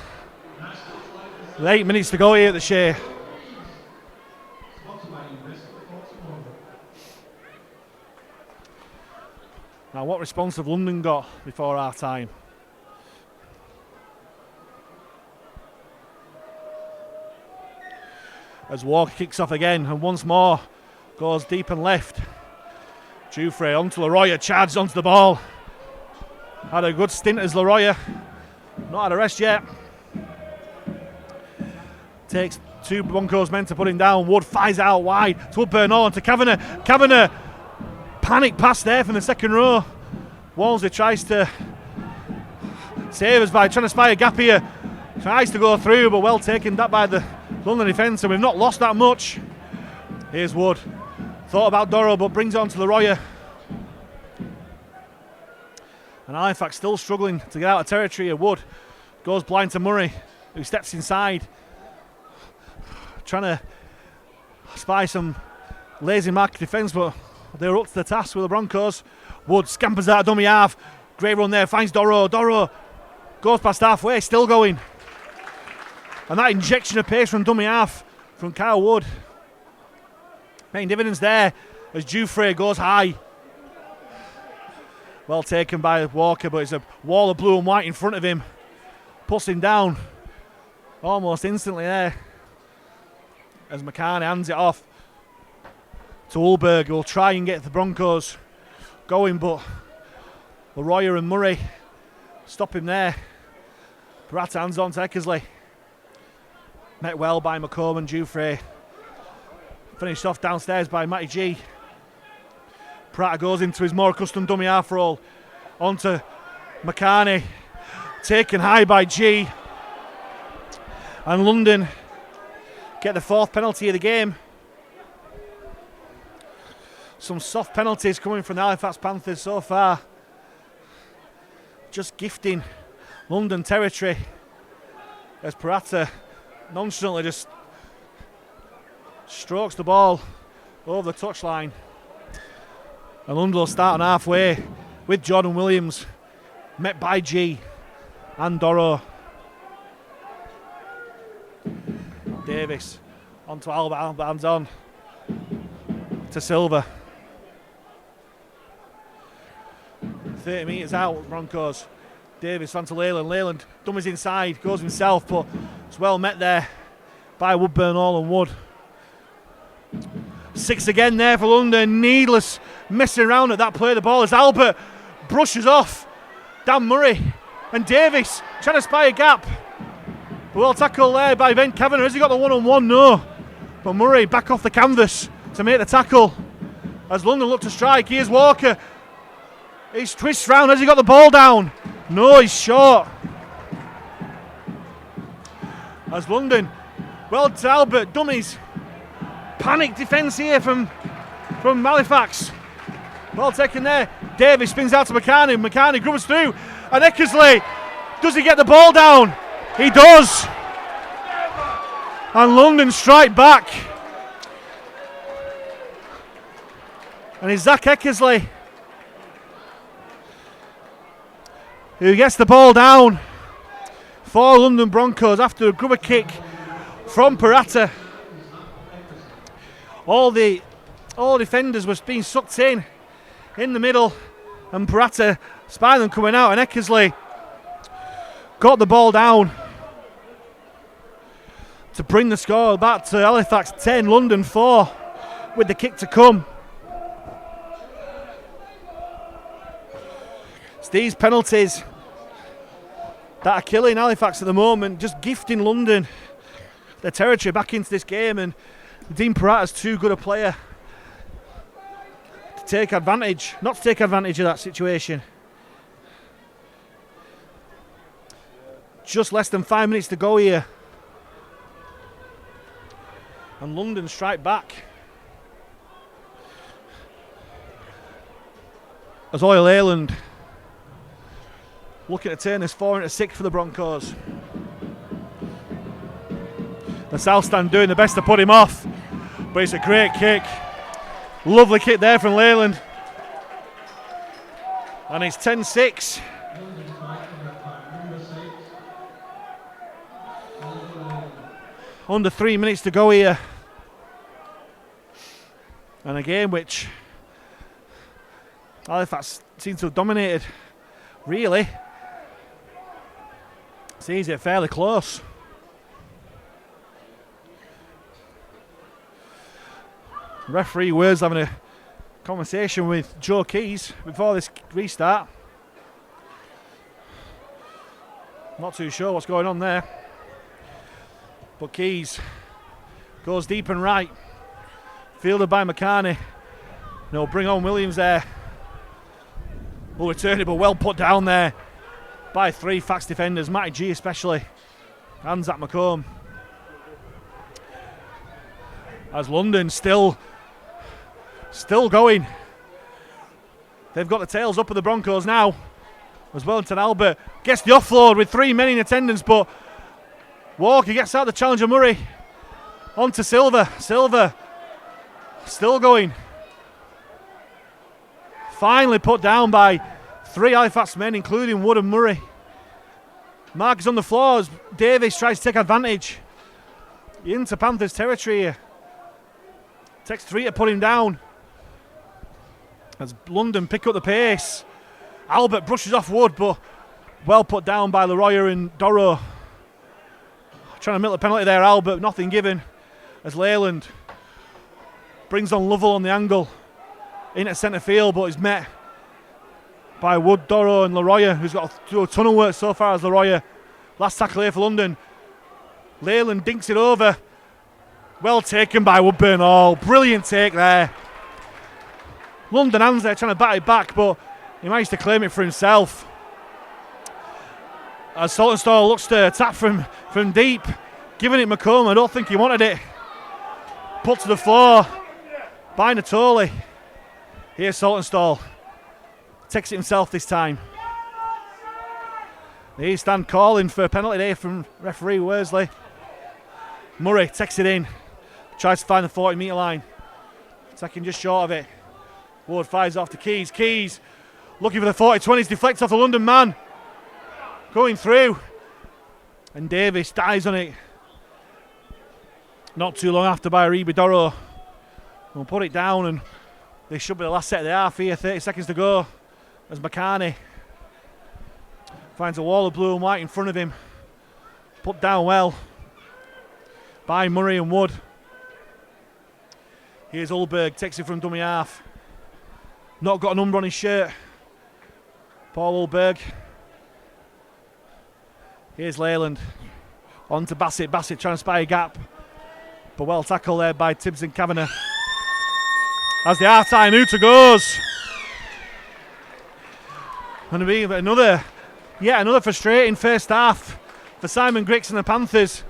8 minutes to go here at the Shay. Now, what response have London got before our time? As Walker kicks off again, and once more goes deep and left. Jufrey onto Leroy, charges onto the ball. Had a good stint as Leroy. Not had a rest yet. Takes 2 Broncos men to put him down. Wood fires out wide to Woodburn on to Kavanagh. Kavanagh, panic pass there from the second row. Walmsley tries to save us by trying to spy a gap here. Tries to go through, but well taken that by the London defence, and we've not lost that much. Here's Wood. Thought about Doro, but brings it on to Leroy. And Halifax still struggling to get out of territory here. Wood goes blind to Murray, who steps inside, trying to spy some lazy mark defence, but they're up to the task with the Broncos. Wood scampers out of dummy half. Great run there, finds Doro. Doro goes past halfway, still going. And that injection of pace from dummy half from Kyle Wood making dividends there as Jufrey goes high. Well taken by Walker, but it's a wall of blue and white in front of him. Puts him down almost instantly there as McCartney hands it off to Ulberg, who will try and get the Broncos going, but Leroy and Murray stop him there. Pratt hands on to Eckersley. Met well by McComb and Jufrey. Finished off downstairs by Matty G. Pratt goes into his more accustomed dummy half roll. Onto McCartney. Taken high by G. And London get the 4th penalty of the game. Some soft penalties coming from the Halifax Panthers so far. Just gifting London territory as Parata nonchalantly just strokes the ball over the touchline. And London will start on halfway with Jordan Williams, met by G and Doro. Davis onto Albert hands on to Silver. 30 metres out, Broncos. Davis onto Leyland. Leyland dummies inside, goes himself, but it's well met there by Woodburn, All and Wood. 6 again there for London. Needless messing around at that play of the ball as Albert brushes off Dan Murray and Davis trying to spy a gap. Well tackled there by Ben Kavanagh. Has he got the one-on-one? No. But Murray back off the canvas to make the tackle as London look to strike. Here's Walker. He twists round. Has he got the ball down? No, he's short. As London, well to Albert, dummies. Panic defence here from Halifax. Well taken there. Davis spins out to McCartney. McCartney grubbers through. And Eckersley, does he get the ball down? He does. And London strike back. And it's Zach Eckersley who gets the ball down for London Broncos after a grubber kick from Parata. All defenders was being sucked in the middle, and Parata spied them coming out, and Eckersley got the ball down to bring the score back to Halifax 10, London 4, with the kick to come. It's these penalties that are killing Halifax at the moment, just gifting London their territory back into this game, and Dean Parata's too good a player to take advantage, not to take advantage of that situation. Just less than 5 minutes to go here. And London strike back. As Oil Leyland looking to turn this 4-6 for the Broncos. The South Stand doing the best to put him off, but it's a great kick. Lovely kick there from Leyland. And it's 10-6. Under 3 minutes to go here. And a game which Halifax seems to have dominated, really. Sees it fairly close. Referee was having a conversation with Joe Keys before this restart. Not too sure what's going on there. But Keys goes deep and right. Fielded by McCartney. No, bring on Williams there. Will return it, but well put down there by 3 Fax defenders, Matty G especially, and Zach McComb. As London still going. They've got the tails up of the Broncos now. As Wellington Albert gets the offload with 3 men in attendance, but Walker gets out the challenger Murray. On to Silver. Silver still going. Finally put down by 3 Halifax men, including Wood and Murray. Mark is on the floor as Davis tries to take advantage into Panthers territory here. Takes 3 to put him down. As London pick up the pace. Albert brushes off Wood, but well put down by Leroy and Doro. Trying to milk the penalty there, Albert, nothing given. As Leyland brings on Lovell on the angle. In at centre field, but is met by Wood, Doro and Leroy, who's got to do a ton of work so far as Leroy. Last tackle here for London. Leyland dinks it over. Well taken by Woodburn. Oh, brilliant take there. London hands there trying to bat it back, but he managed to claim it for himself. As Saltonstall looks to attack from deep, giving it McComb. I don't think he wanted it. Put to the floor by Natoli. Here's Saltonstall. Takes it himself this time. The East Stand calling for a penalty there from referee Worsley. Murray takes it in. Tries to find the 40-metre line. Taking just short of it. Ward fires off to Keys. Keys looking for the 40-20s. Deflects off the London man. Going through. And Davis dies on it. Not too long after by Aribi Doro. We'll put it down, and this should be the last set of the half here. 30 seconds to go. As McCartney finds a wall of blue and white in front of him. Put down well by Murray and Wood. Here's Ulberg, takes it from dummy half. Not got a number on his shirt. Paul Ulberg. Here's Leyland. On to Bassett. Bassett trying to spy a gap. But well tackled there by Tibbs and Kavanagh. As the half-time hooter goes. Going to be another frustrating first half for Simon Grix and the Panthers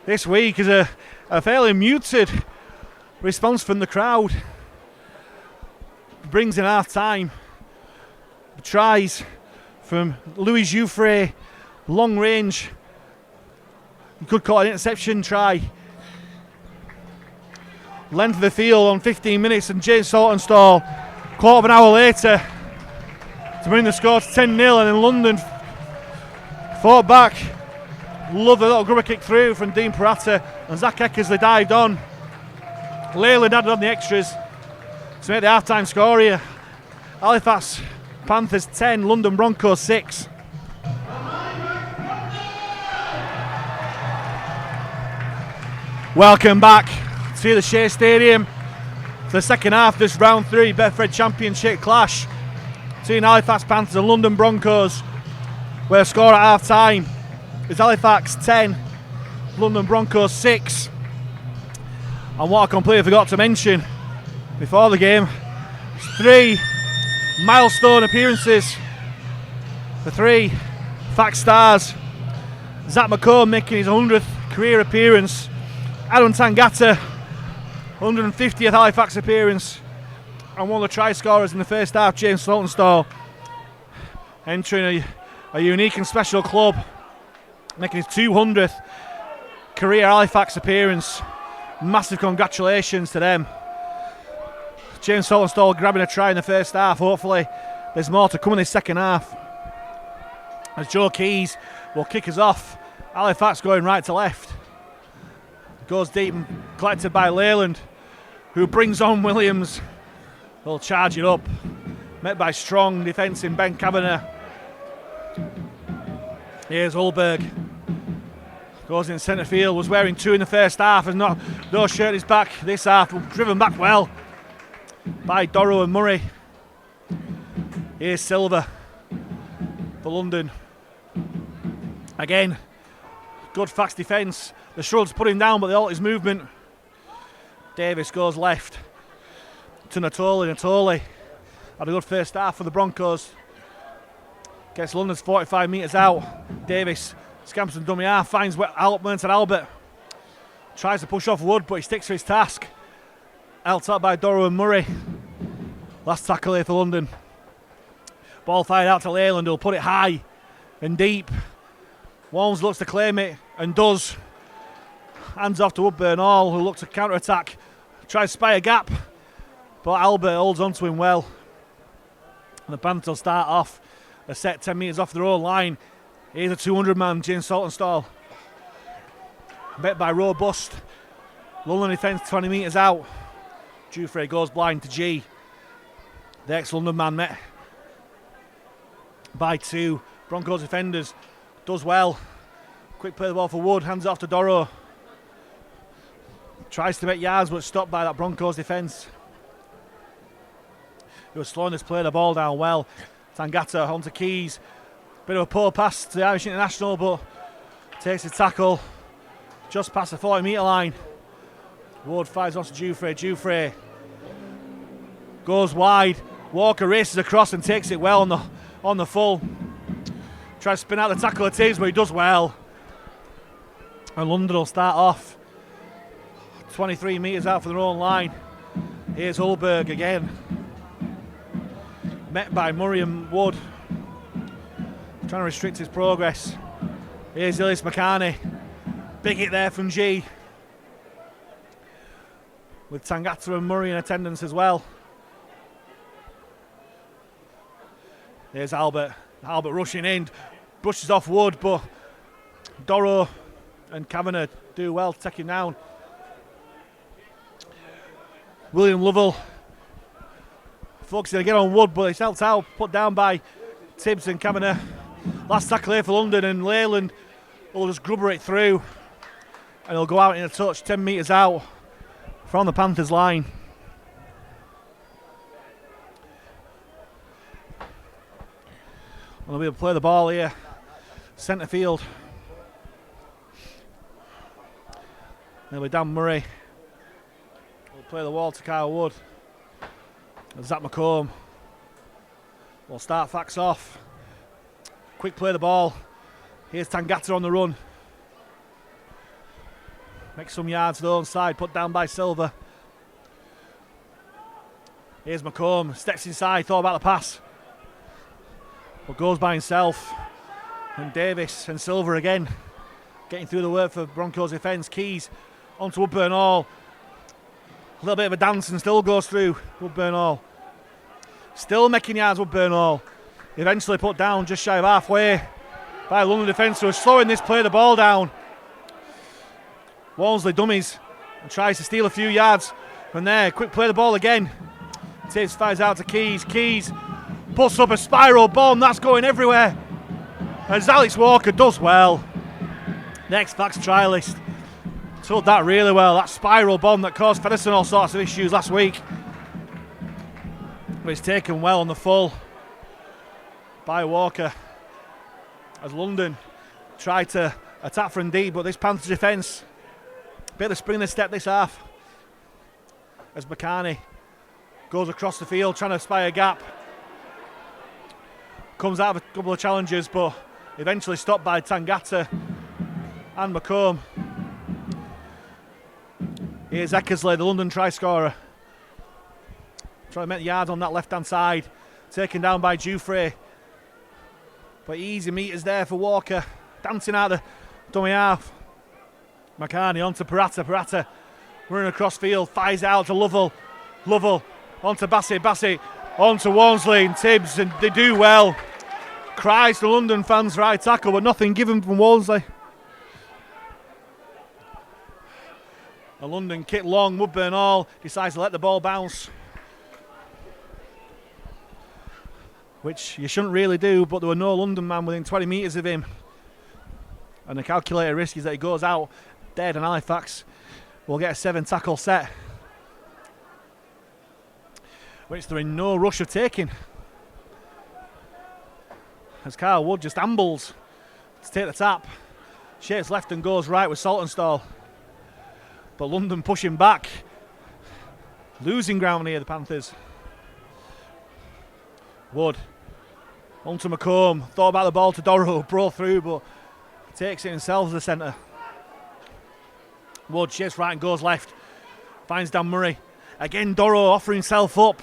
this week, is a fairly muted response from the crowd. Brings in half-time. Tries from Louis Jouffre, long range. You could call it an interception try. Length of the field on 15 minutes, and James Saltonstall, quarter of an hour later, to bring the score to 10-0, and then London fought back. Love a little grubber kick through from Dean Peratta, and Zach Eckersley dived on. Leyland added on the extras to make the half-time score here. Halifax Panthers 10, London Broncos 6. Welcome back to the Shay Stadium for the second half of this round 3 Betfred Championship clash between Halifax Panthers and London Broncos, where the score at half time is Halifax 10, London Broncos 6. And what I completely forgot to mention before the game, 3 milestone appearances for 3 Fax stars. Zach McComb making his 100th career appearance. Adam Tangata, 150th Halifax appearance. And one of the try scorers in the first half, James Saltonstall, entering a unique and special club, making his 200th career Halifax appearance. Massive congratulations to them. James Saltonstall grabbing a try in the first half. Hopefully there's more to come in the second half, as Joe Keys will kick us off. Halifax going right to left. Goes deep and collected by Leyland, who brings on Williams. They'll charge it up. Met by strong defence in Ben Kavanagh. Here's Ulberg. Goes in centre field. Was wearing 2 in the first half. Has not no shirt his back this half. Driven back well by Doro and Murray. Here's Silver for London. Again, good fast defence. The Shruds put him down, but they halt his movement. Davis goes left to Natoli. Natoli had a good first half for the Broncos. Gets London's 45 metres out. Davis scamps and dummy half, finds Merton Albert. Tries to push off Wood, but he sticks to his task. Held up by Doro and Murray. Last tackle here for London. Ball fired out to Leyland, who'll put it high and deep. Walms looks to claim it and does. Hands off to Woodburn Hall, who looks to counter-attack. Tries to spy a gap, but Albert holds on to him well. And the Panthers will start off a set 10 metres off their own line. Here's a 200-man, James Saltonstall. Met by Robust. London defence 20 metres out. Jufrey goes blind to G. The ex-London man met by 2. Broncos defenders does well. Quick play the ball for Wood, hands off to Doro. Tries to make yards, but stopped by that Broncos defence. He was slowing this play the ball down well. Tangata onto Keys. Bit of a poor pass to the Irish International, but takes the tackle just past the 40 metre line. Wood fires on to Jufrey. Jufrey goes wide. Walker races across and takes it well on the full. Tries to spin out the tackle of Tibbs, but he does well. And London will start off 23 metres out for their own line. Here's Ulberg again. Met by Murray and Wood. Trying to restrict his progress. Here's Illis McCarney. Big hit there from G. With Tangata and Murray in attendance as well. There's Albert. Albert rushing in. Brushes off Wood, but Doro and Kavanagh do well to take him down. William Lovell focusing again on Wood, but he's helped out, put down by Tibbs and Kavanagh. Last tackle here for London, and Leyland will just grubber it through, and he'll go out in a touch 10 metres out from the Panthers line. And they'll play the ball here, centre field. There'll be Dan Murray. We'll play the wall to Kyle Wood. And Zach McComb will start Fax off. Quick play the ball. Here's Tangata on the run. Makes some yards to the own side, put down by Silver. Here's McComb, steps inside, thought about the pass, but goes by himself. And Davis and Silver again getting through the work for Broncos defence. Keys onto Woodburn Hall. A little bit of a dance and still goes through Woodburn Hall. Still making yards, Woodburn Hall. Eventually put down just shy of halfway by London defence, who are slowing this play the ball down. Walmsley dummies and tries to steal a few yards from there. Quick play the ball again. Tibbs fires out to Keys. Keys puts up a spiral bomb that's going everywhere. And Alex Walker does well. Next Fax trialist told that really well. That spiral bomb that caused Fedderson all sorts of issues last week. But it's taken well on the full by Walker. As London tried to attack from deep, but this Panthers defence bit of spring in the step this half. As McCarney goes across the field trying to spy a gap. Comes out of a couple of challenges, but eventually stopped by Tangata and McComb. Here's Eckersley, the London try scorer. Trying to make the yards on that left hand side. Taken down by Jufrey. But easy meters there for Walker. Dancing out the dummy half. McCartney onto Parata. Parata running across field. Fires out to Lovell. Lovell onto Bassett. Bassett onto Walmsley and Tibbs. And they do well. Cries to London fans for high tackle, but nothing given from Walmsley. A London kick long. Woodburn Hall decides to let the ball bounce, which you shouldn't really do, but there were no London man within 20 metres of him. And the calculated risk is that he goes out dead, and Halifax will get a 7 tackle set, which they're in no rush of taking. As Carl Wood just ambles to take the tap. Shapes left and goes right with Saltonstall. But London pushing back. Losing ground here, the Panthers. Wood onto McComb. Thought about the ball to Dorrow. Broke through, but takes it himself as the centre. Wood shifts right and goes left. Finds Dan Murray. Again, Dorrow offering himself up.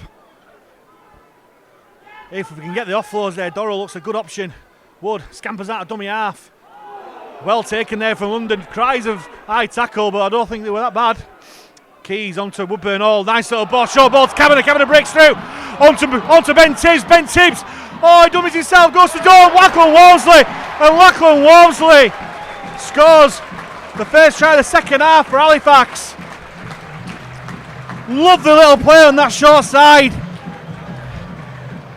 If we can get the offloads there, Dorrow looks a good option. Wood scampers out of dummy half. Well taken there from London. Cries of high tackle, but I don't think they were that bad. Keys onto Woodburn Hall. Nice little ball. Short ball to Kavanagh. Kavanagh breaks through. Onto Ben Tibbs. Ben Tibbs. Oh, he dummies himself. Goes to door. Lachlan Walmsley. And Lachlan Walmsley scores the first try of the second half for Halifax. Love the little play on that short side.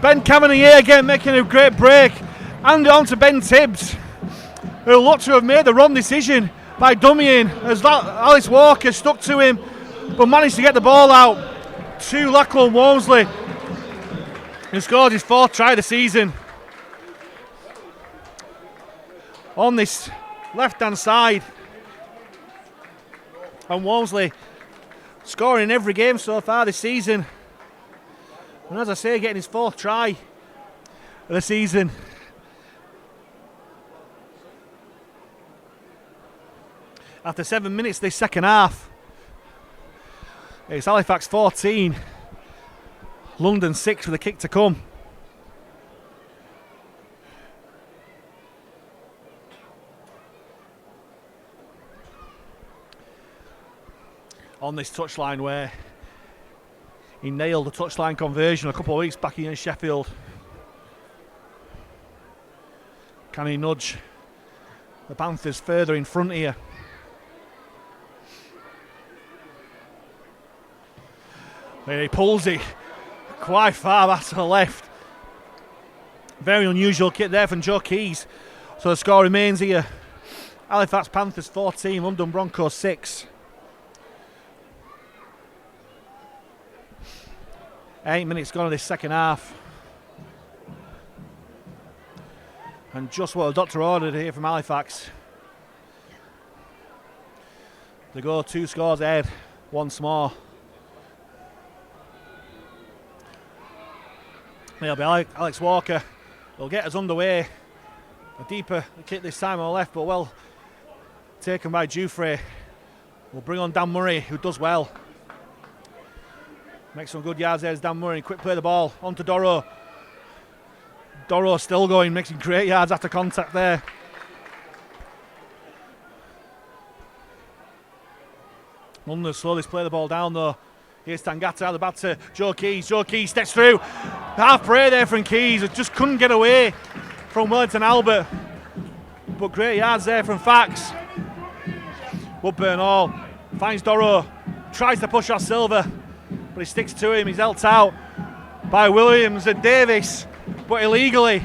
Ben Kavanagh here again making a great break. And on to Ben Tibbs, who looked to have made the wrong decision by dummying as Alice Walker stuck to him, but managed to get the ball out to Lachlan Walmsley, who scored his 4th try of the season. On this left-hand side, and Walmsley scoring in every game so far this season. And as I say, getting his 4th try of the season. After 7 minutes this second half, it's Halifax 14, London 6 with a kick to come. On this touchline where he nailed the touchline conversion a couple of weeks back against Sheffield. Can he nudge the Panthers further in front here? He pulls it quite far back to the left. Very unusual kick there from Joe Keys. So the score remains here. Halifax Panthers 14, London Broncos 6. 8 minutes gone in this second half. And just what the doctor ordered here from Halifax. They go 2 scores ahead once more. It'll be Alex Walker. He'll get us underway. A deeper kick this time on the left, but well taken by Dufresne. We'll bring on Dan Murray, who does well. Makes some good yards there as Dan Murray. Quick play the ball onto Dorrow. Dorrow still going, making great yards after contact there. London slowly play the ball down though. Here's Tangata out the back to Joe Keys. Joe Keys steps through. Half play there from Keys. Just couldn't get away from Wellington Albert. But great yards there from Fax. Woodburn Hall finds Dorrow. Tries to push off Silver, but he sticks to him. He's helped out by Williams and Davis, but illegally,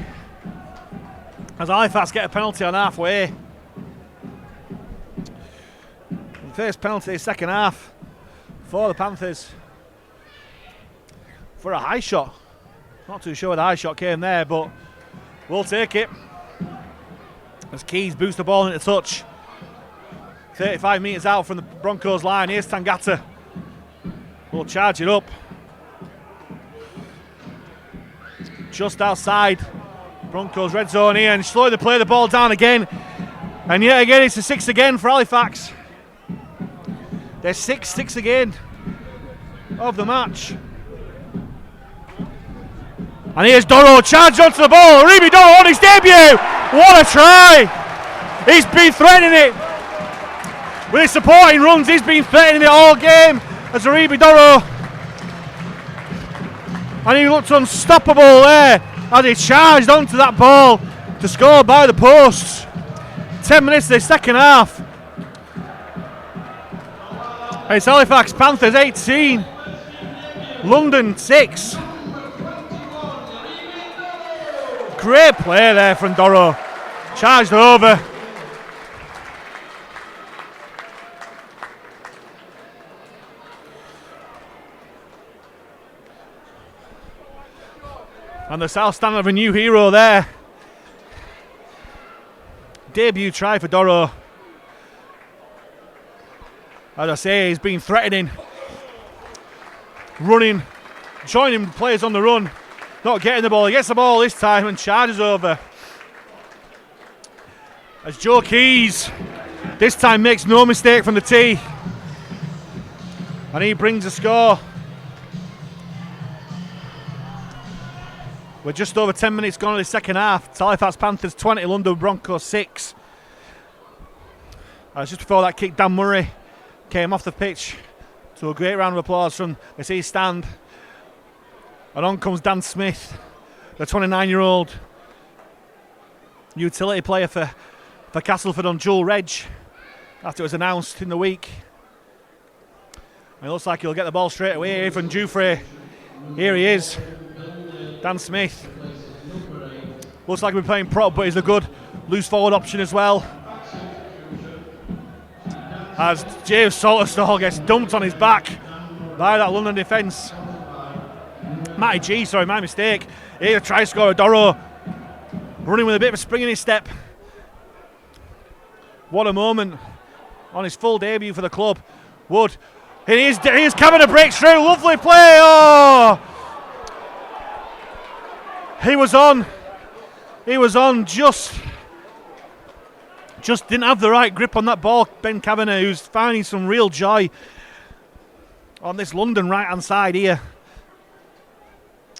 as Halifax get a penalty on halfway. The first penalty of the second half for the Panthers for a high shot. Not too sure where the high shot came there, but we'll take it. As Keys boosts the ball into touch. 35 metres out from the Broncos line. Here's Tangata. We'll charge it up. Just outside Broncos red zone here, and slowly play the ball down again. And yet again, it's a 6 again for Halifax. They're 6-6 again of the match. And here's Doro, charged onto the ball. Aribi Doro on his debut. What a try. He's been threatening it. With his supporting runs, he's been threatening it all game as Aribi Doro. And he looked unstoppable there as he charged onto that ball to score by the posts. 10 minutes of the second half. It's Halifax Panthers 18, London 6. Great play there from Doro. Charged over. And the South Stand of a new hero there. Debut try for Doro. As I say, he's been threatening, running, joining players on the run, not getting the ball. He gets the ball this time and charges over. As Joe Keys this time makes no mistake from the tee. And he brings a score. We're just over 10 minutes gone in the second half. It's Halifax Panthers 20, London Broncos 6. Just before that kick, Dan Murray came off the pitch to a great round of applause from the C stand. And on comes Dan Smith, the 29-year-old utility player for Castleford on dual reg after it was announced in the week. And it looks like he'll get the ball straight away here from Dufresne. Here he is, Dan Smith. Looks like we're playing prop, but he's a good loose forward option as well. As James Salterstall gets dumped on his back by that London defence. Matty G, sorry, my mistake. Here, try scorer Doro, running with a bit of a spring in his step. What a moment on his full debut for the club. Wood, here's Kavanagh breaks through, lovely play. Oh, he was on, just didn't have the right grip on that ball. Ben Kavanagh, who's finding some real joy on this London right hand side here.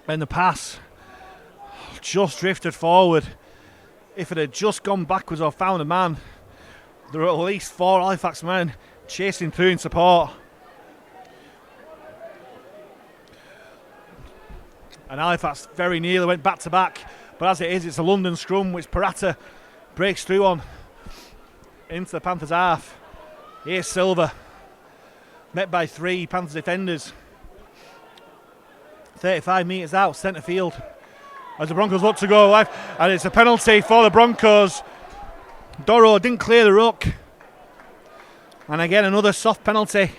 And the pass just drifted forward. If it had just gone backwards or found a man, there were at least 4 Halifax men chasing through in support. And Halifax very nearly went back to back, but as it is, it's a London scrum which Parata breaks through on into the Panthers half. Here's Silva, met by 3 Panthers defenders. 35 metres out, centre field, as the Broncos look to go left, and it's a penalty for the Broncos. Doro didn't clear the ruck, and again another soft penalty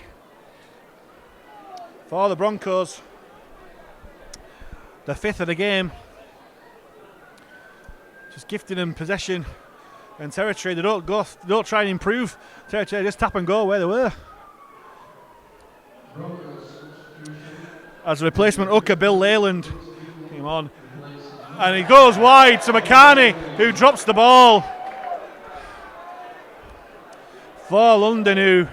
for the Broncos. The 5th of the game. Just gifting them possession and territory. They don't try and improve territory, just tap and go where they were. As a replacement hooker, Bill Leyland came on, and he goes wide to McCarney, who drops the ball for London, and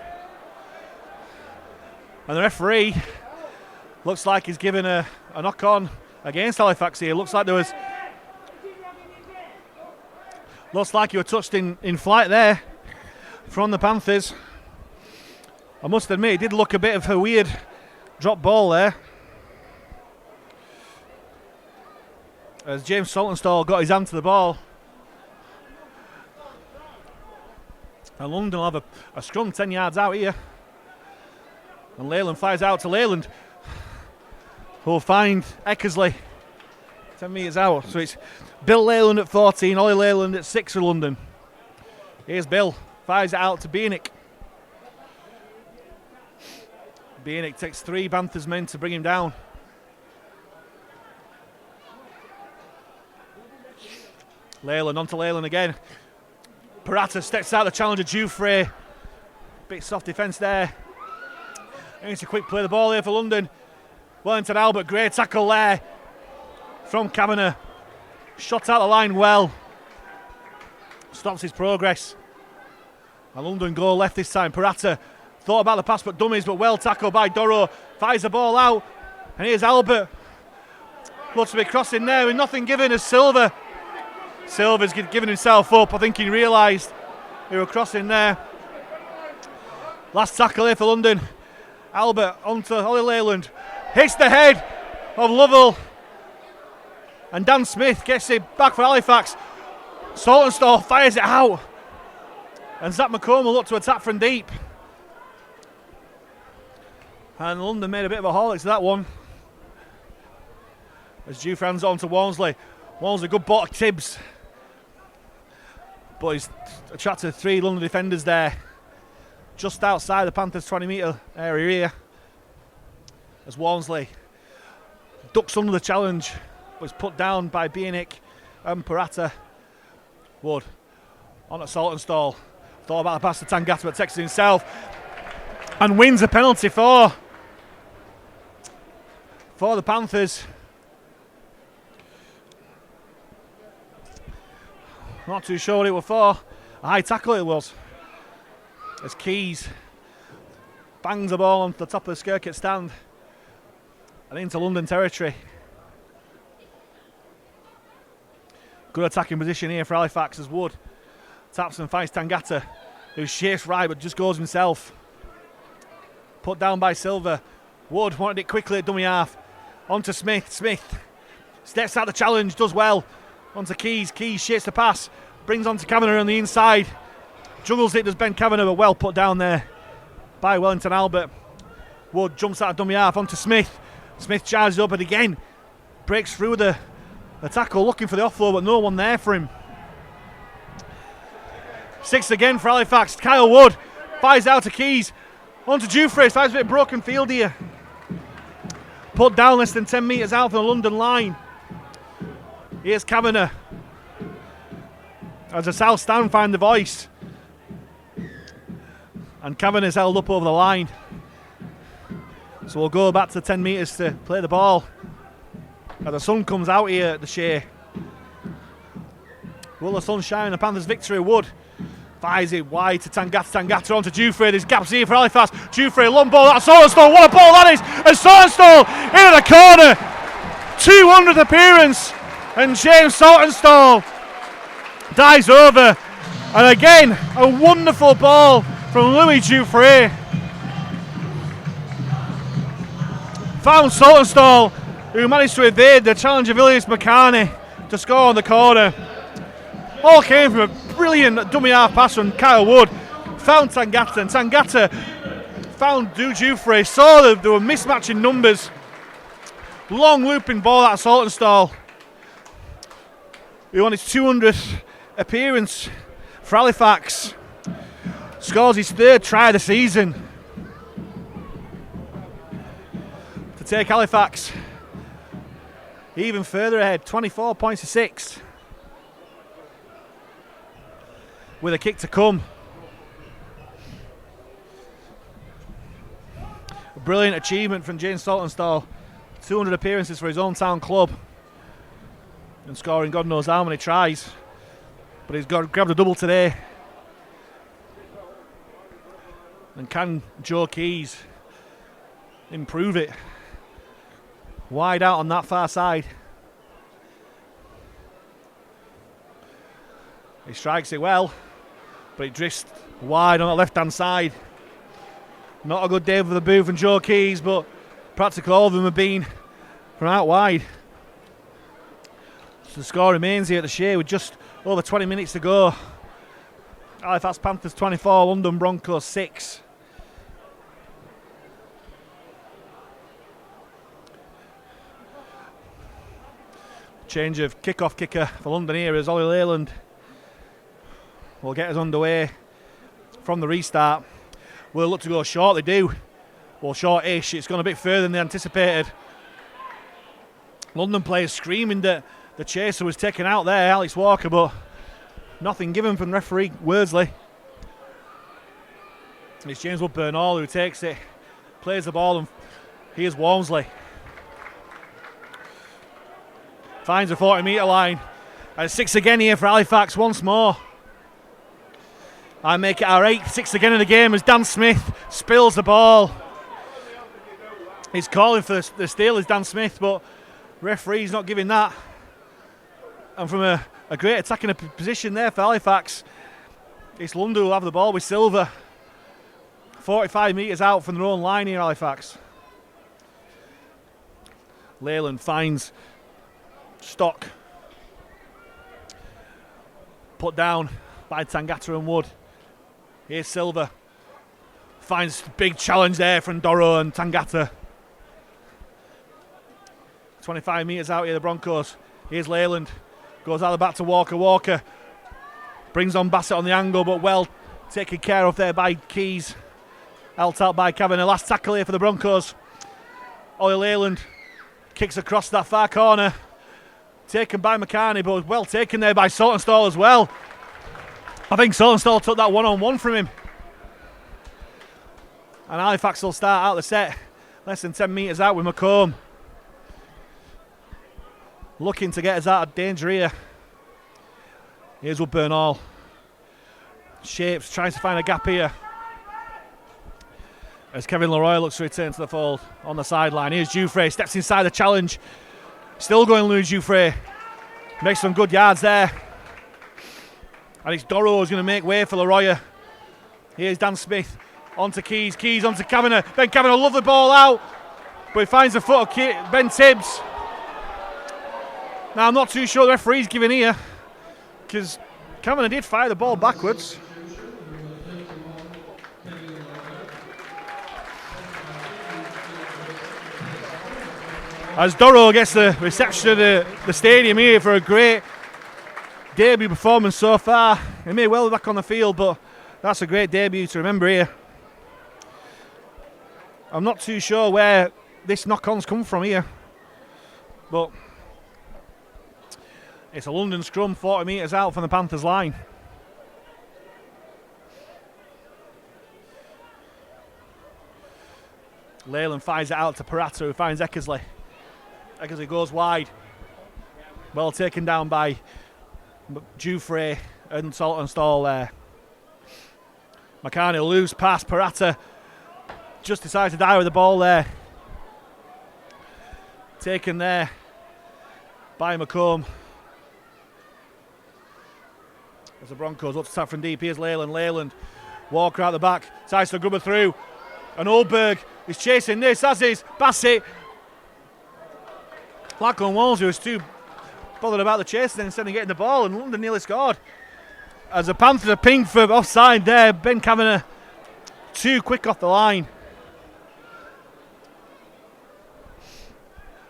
the referee looks like he's given a knock on against Halifax here. Looks like you were touched in flight there from the Panthers. I must admit, it did look a bit of a weird drop ball there. As James Saltonstall got his hand to the ball. And London will have a scrum 10 yards out here. And Leyland fires out to Leyland, who'll find Eckersley 10 metres out. So it's Bill Leyland at 14, Ollie Leyland at 6 for London. Here's Bill, fires it out to Bienick. Bienick takes 3 Panthers men to bring him down. Leyland onto Leyland again. Parata steps out the challenger Dufresne. Bit soft defence there. And it's a quick play the ball here for London. Wellington Albert, great tackle there from Kavanagh. Shot out the line well. Stops his progress. And London go left this time. Parata thought about the pass but dummies, but well tackled by Doro. Fires the ball out. And here's Albert. Looks to be crossing there with nothing given as Silver's giving himself up. I think he realised he were crossing there. Last tackle here for London. Albert onto Ollie Leyland. Hits the head of Lovell. And Dan Smith gets it back for Halifax. Saltonstall fires it out. And Zach McCormick will look to attack from deep. And London made a bit of a haul to that one. As Juve hands on to Walmsley. Walmsley, good ball to Tibbs. But he's attracted 3 London defenders there. Just outside the Panthers 20-metre area here. As Walmsley ducks under the challenge. Was put down by Bienick and Parata. Wood on at Saltonstall. Thought about the pass to Tangata, but takes it himself. And wins a penalty for the Panthers. Not too sure what it was for. A high tackle it was. As Keys bangs the ball onto the top of the Skirkett stand and into London territory. Good attacking position here for Halifax as Wood taps and fights Tangata, who shapes right but just goes himself. Put down by Silver. Wood wanted it quickly at dummy half. On to Smith. Smith steps out the challenge, does well. On to Keys. Keys shapes the pass. Brings on to Kavanagh on the inside. Juggles it, does Ben Kavanagh, but well put down there by Wellington Albert. Wood jumps out of dummy half onto Smith. Smith charges up and again breaks through the tackle, looking for the offload, but no one there for him. 6 again for Halifax. Kyle Wood fires out to Keys. On to Jufrey, finds a bit of broken field here. Put down less than 10 metres out from the London line. Here's Kavanagh. As the South Stand find the voice. And Kavanagh's held up over the line. So we'll go back to 10 metres to play the ball. As the sun comes out here at the Shay. Will the sun shine? The Panthers' victory. Wood fires it wide to Tangata. Tangata onto Jufrey. There's gaps here for Halifax. Jufrey, long ball. That's Saltonstall. What a ball that is! And Saltonstall into the corner. 200th appearance. And James Saltonstall dives over. And again, a wonderful ball from Louis Jufrey. Found Saltonstall, who managed to evade the challenge of Ilias McCarney to score on the corner. All came from a brilliant dummy half pass from Kyle Wood. Found Tangata, and Tangata found Du Jufrey. Saw that there were mismatching numbers. Long looping ball out of Saltonstall, who on his 200th appearance for Halifax scores his 3rd try of the season to take Halifax even further ahead, 24 points to 6, with a kick to come. A brilliant achievement from James Saltonstall. 200 appearances for his own town club and scoring God knows how many tries, but he's grabbed a double today. And can Joe Keys improve it? Wide out on that far side. He strikes it well, but it drifts wide on the left hand side. Not a good day for the Booth and Joe Keys, but practically all of them have been from out wide. So the score remains here at the Shay with just over 20 minutes to go. Halifax Panthers 24, London Broncos 6. Change of kick-off kicker for London here as Ollie Leyland will get us underway from the restart. We'll look to go short, they do. Well, short-ish. It's gone a bit further than they anticipated. London players screaming that the chaser was taken out there, Alex Walker, but nothing given from referee Worsley. It's James Woodburn-Hall who takes it, plays the ball, and here's Walmsley. Finds a 40-metre line. And 6 again here for Halifax once more. I make it our 8th, 6 again in the game as Dan Smith spills the ball. He's calling for the steal is Dan Smith, but Referee's not giving that. And from a great attacking position there for Halifax, it's London who will have the ball with Silver. 45 metres out from their own line here, Halifax. Leyland finds Stock. Put down by Tangata and Wood. Here's Silver. Finds big challenge there from Doro and Tangata. 25 metres out here, the Broncos. Here's Leyland. Goes out the back to Walker. Walker brings on Bassett on the angle, but well taken care of there by Keys. Helped out by Kavanagh. Last tackle here for the Broncos. Ollie Leyland kicks across that far corner. Taken by McCartney, but well taken there by Saltonstall as well. I think Saltonstall took that one-on-one from him. And Halifax will start out the set less than 10 metres out with McComb. Looking to get us out of danger here. Here's Woodburn Hall. Shapes, tries to find a gap here. As Kevin Leroy looks to return to the fold on the sideline. Here's Jouffre, steps inside the challenge. Still going Louis Jouffre. Makes some good yards there. And it's Doro who's going to make way for Leroy. Here's Dan Smith. Onto Keys. Keys onto Kavanagh. Ben Kavanagh love the ball out. But he finds the foot of Ben Tibbs. Now I'm not too sure the referee's giving here, because Kavanagh did fire the ball backwards. As Doro gets the reception of the stadium here for a great debut performance so far. He may well be back on the field, but that's a great debut to remember here. I'm not too sure where this knock-on's come from here, but it's a London scrum 40 metres out from the Panthers line. Leyland fires it out to Parata, who finds Eckersley. Eckersley goes wide. Well taken down by Jouffre and Saltonstall there. McCartney loose pass. Parata just decides to die with the ball there. Taken there by McComb. As the Broncos look to tap from deep, here's Leyland. Leyland, Walker out the back, tries to grubber through. And Oldberg is chasing this, as is Bassett. Lachlan Walmsley was too bothered about the chase then instead of getting the ball, and London nearly scored. As the Panthers are pinged for offside there, Ben Kavanagh too quick off the line.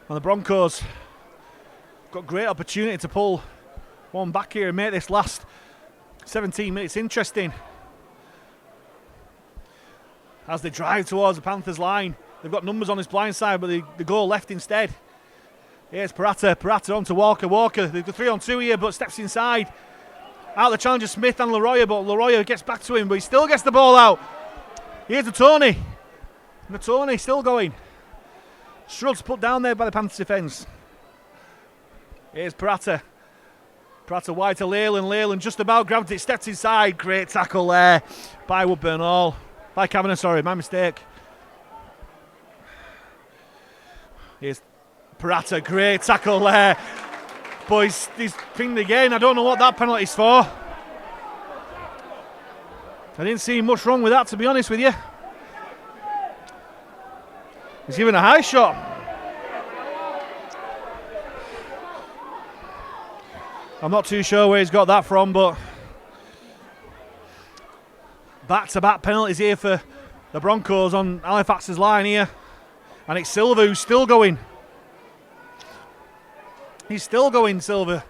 And the Broncos got great opportunity to pull one back here and make this last 17 minutes interesting. As they drive towards the Panthers line, they've got numbers on his blind side, but they go left instead. Here's Parata. Parata onto Walker. Walker, they've got 3-on-2 here, but steps inside. Out the challenger Smith and Leroy, but Leroy gets back to him, but he still gets the ball out. Here's Natoni. Natoni still going. Struggles put down there by the Panthers defence. Here's Parata. Parata wide to Leyland. Leyland just about grabbed it, steps inside. Great tackle there by Woodburn Hall. By Kavanagh, sorry, my mistake. Here's Parata, great tackle there. But he's pinged again. I don't know what that penalty's for. I didn't see much wrong with that, to be honest with you. He's given a high shot. I'm not too sure where he's got that from, but back-to-back penalties here for the Broncos on Halifax's line here. And it's Silva who's still going. He's still going, Silva.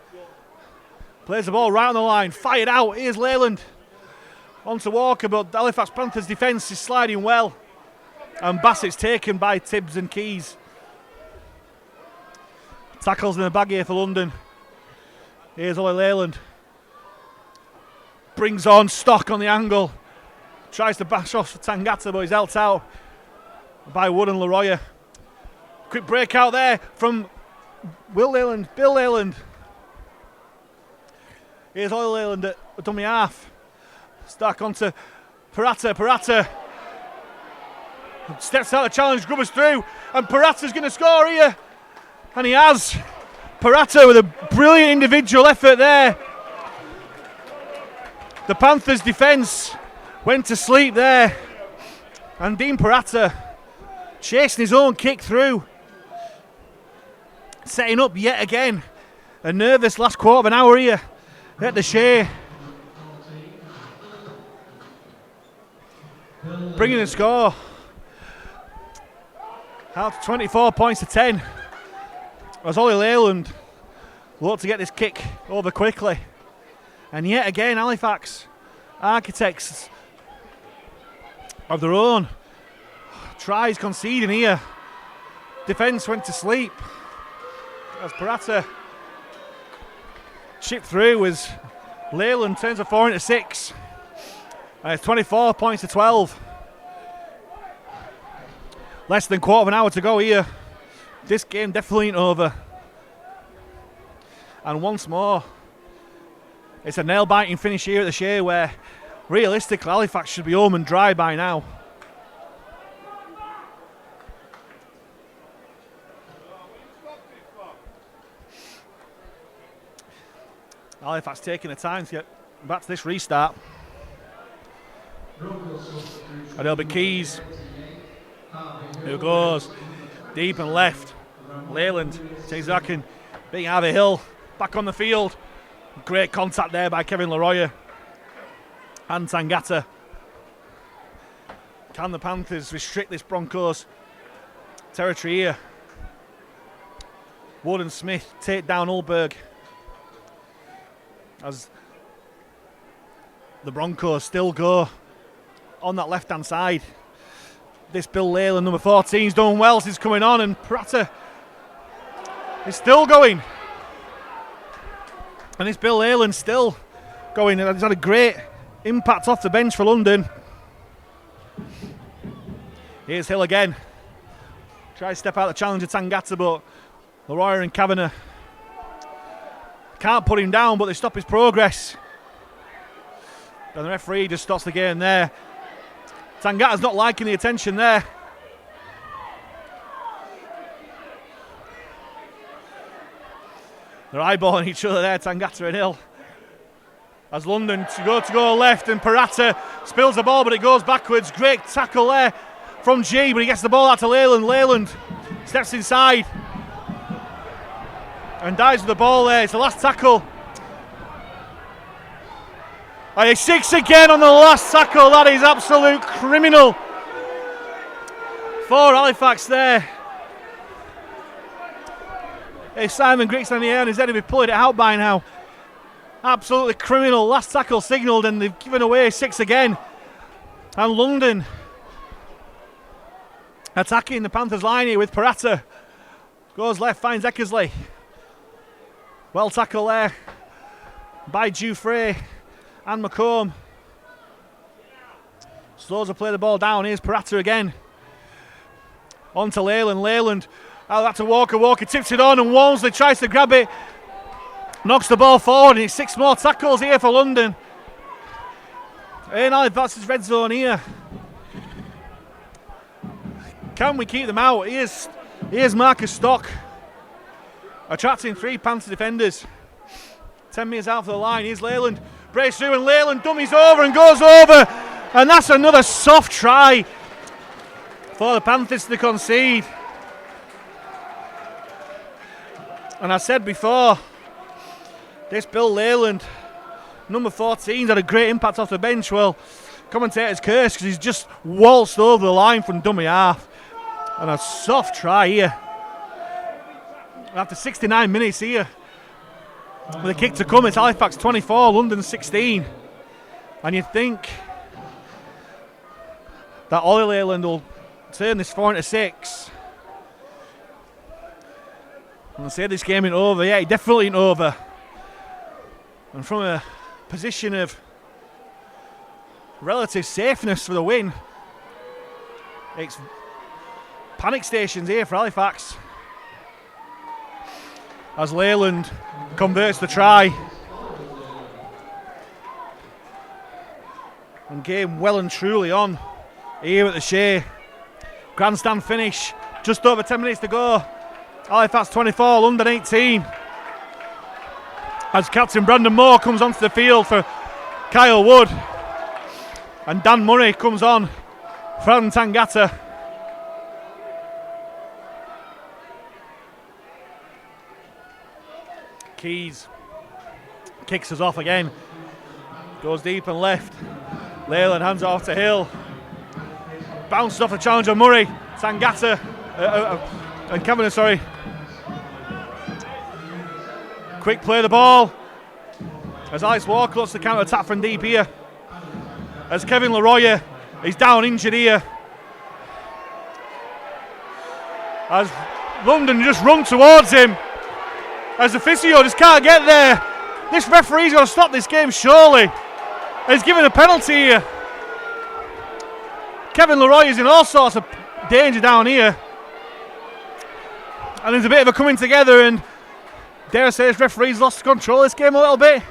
Plays the ball right on the line, fired out. Here's Leyland. Onto Walker, but the Halifax Panthers defence is sliding well. And Bassett's taken by Tibbs and Keys. Tackles in the bag here for London. Here's Ollie Leyland. Brings on Stock on the angle. Tries to bash off Tangata, but he's helped out by Wood and Leroy. Quick breakout there from Bill Leyland. Here's Ollie Leyland at a dummy half. Stuck onto Parata. Parata steps out of challenge, grubbers through, and Parata's going to score here. And he has. Parata with a brilliant individual effort there. The Panthers defence went to sleep there. And Dean Parata chasing his own kick through. Setting up yet again a nervous last quarter of an hour here at the Shay. Bringing the score out to 24 points to 10. As Ollie Leyland looked to get this kick over quickly. And yet again, Halifax, architects of their own, tries conceding here. Defence went to sleep as Parata chipped through as Leyland turns a 4 into 6. And it's 24 points to 12. Less than quarter of an hour to go here. This game definitely ain't over. And once more, it's a nail-biting finish here at the Shay where realistically Halifax should be home and dry by now. Halifax taking the time to get back to this restart. And it'll be Keys who goes deep and left. Leyland takes Zakin, beating Harvey Hill back on the field. Great contact there by Kevin Leroy and Tangata. Can the Panthers restrict this Broncos territory here? Wood and Smith take down Ulberg as the Broncos still go on that left-hand side. This Bill Leyland, number 14, is doing well. He's coming on, and Prater is still going. And this Bill Leyland still going. He's had a great impact off the bench for London. Here's Hill again. Tries to step out the challenge of Tangata, but Leroy and Kavanagh can't put him down, but they stop his progress. And the referee just stops the game there. Tangata's not liking the attention there. They're eyeballing each other there, Tangata and Hill. As London to go left, and Parata spills the ball, but it goes backwards. Great tackle there from G, but he gets the ball out to Leyland. Leyland steps inside and dives with the ball there. It's the last tackle. And it's 6 again on the last tackle. That is absolute criminal for Halifax there. Hey, Simon Grigson in the air and he's head to be pulling it out by now. Absolutely criminal. Last tackle signalled and they've given away 6 again. And London attacking the Panthers line here with Parata. Goes left, finds Eckersley. Well tackle there by Dufresne and McComb. Slows to play the ball down. Here's Parata again. On to Leyland. Leyland out that to Walker. Walker tips it on and Walmsley tries to grab it. Knocks the ball forward and it's 6 more tackles here for London. And Halifax is red zone here. Can we keep them out? Here's Marcus Stock attracting 3 Panther defenders. 10 metres out for the line. Here's Leyland. Brace through and Leyland dummies over and goes over. And that's another soft try for the Panthers to concede. And I said before, this Bill Leyland, number 14, had a great impact off the bench. Well, commentators curse because he's just waltzed over the line from dummy half. And a soft try here. After 69 minutes here, with a kick to come, it's Halifax 24, London 16. And you'd think that Ollie Leyland will turn this 4 into 6. And I say this game ain't over. Yeah, it definitely ain't over. And from a position of relative safeness for the win, it's panic stations here for Halifax. As Leyland converts the try. And game well and truly on here at the Shay. Grandstand finish, just over 10 minutes to go. Halifax 24, London 18. As captain Brandon Moore comes onto the field for Kyle Wood. And Dan Murray comes on for Adam Tangata. Keys kicks us off again. Goes deep and left. Leyland hands off to Hill. Bounces off the challenger Murray. Tangata and Kavanagh, sorry. Quick play of the ball. As Alex Walker looks to counter attack from deep here. As Kevin Leroy is down injured here. As London just run towards him. As the physio just can't get there. This referee's going to stop this game surely. He's given a penalty here. Kevin Leroy is in all sorts of danger down here. And there's a bit of a coming together, and dare I say this referee's lost control of this game a little bit.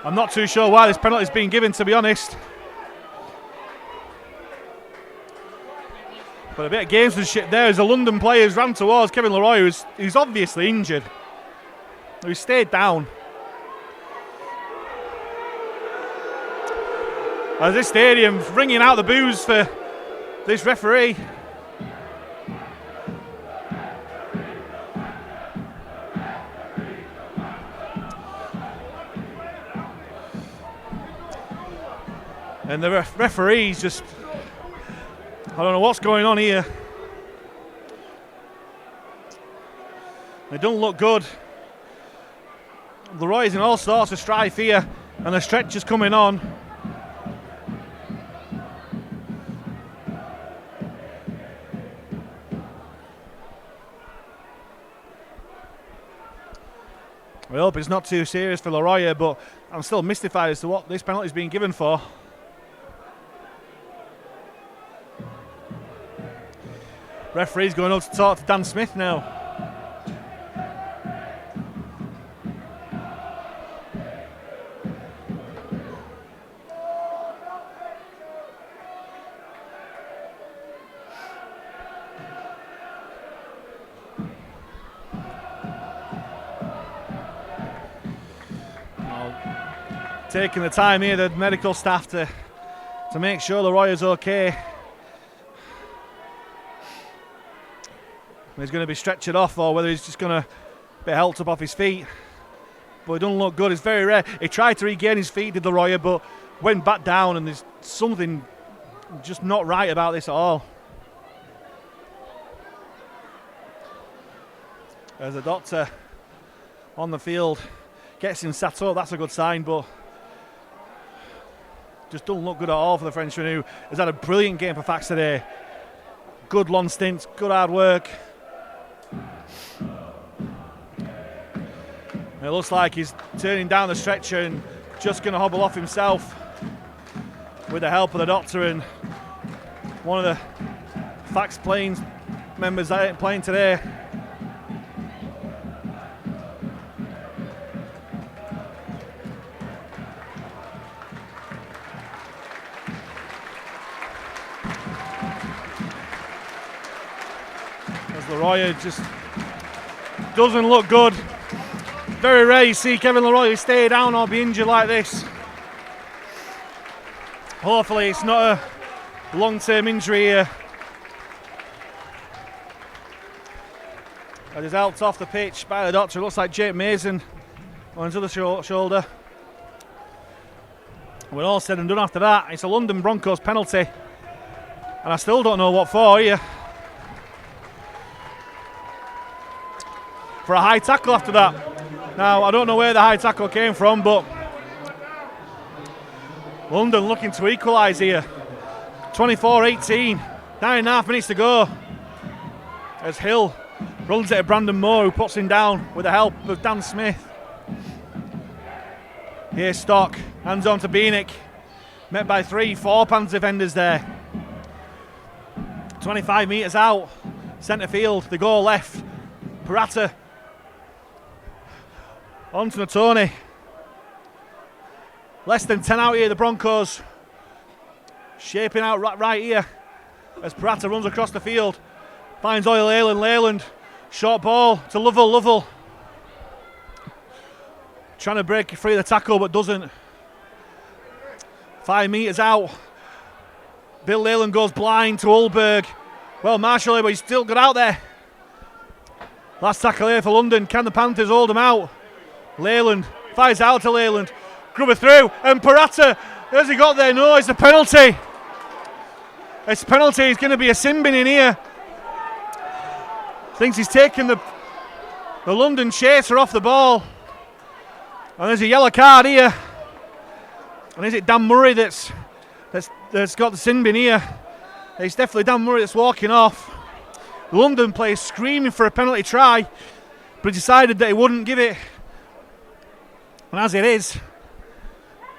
I'm not too sure why this penalty's been given, to be honest. But a bit of gamesmanship there as the London players ran towards Kevin Leroy, who's obviously injured. He stayed down. As this stadium's ringing out the boos for this referee. And the referee's just, I don't know what's going on here. It doesn't look good. Leroy's in all sorts of strife here, and the stretch is coming on. I hope it's not too serious for Leroy, but I'm still mystified as to what this penalty is being given for. Referee's going up to talk to Dan Smith now. Taking the time here, the medical staff, to make sure Leroy is okay. He's going to be stretchered off, or whether he's just going to be helped up off his feet. But it doesn't look good. It's very rare. He tried to regain his feet, did Leroy, but went back down, and there's something just not right about this at all. As the doctor on the field gets him sat up, that's a good sign, but just doesn't look good at all for the Frenchman, who has had a brilliant game for Fax today. Good long stints, good hard work. It looks like he's turning down the stretcher and just going to hobble off himself with the help of the doctor and one of the Fax playing members that ain't playing today. As Leroy just doesn't look good. Very rare you see Kevin Leroy stay down or be injured like this. Hopefully it's not a long-term injury here. As he's helped off the pitch by the doctor, it looks like Jake Mason on his other shoulder. When all said and done after that, it's a London Broncos penalty. And I still don't know what for here. For a high tackle after that. Now, I don't know where the high tackle came from, but London looking to equalise here. 24-18, 9.5 minutes to go. As Hill runs it at Brandon Moore, who puts him down with the help of Dan Smith. Here's Stock, hands on to Beanick. Met by 3-4 Panthers defenders there. 25 metres out, centre field, the goal left. Parata on to Natoni. Less than 10 out here, the Broncos Shaping out right here as Peratta runs across the field. Finds Leyland. Short ball to Lovell. Trying to break free of the tackle but doesn't. 5 metres out. Bill Leyland goes blind to Ulberg. Well, Marshall, but he's still got out there. Last tackle here for London. Can the Panthers hold him out? Leyland fires out to Leyland. Grubber through, and Peratta, has he got there? No, it's a penalty. It's a penalty. It's going to be a sin bin in here. Thinks he's taken the London chaser off the ball. And there's a yellow card here. And is it Dan Murray that's got the sin bin here? It's definitely Dan Murray that's walking off. The London player screaming for a penalty try, but he decided that he wouldn't give it. And as it is,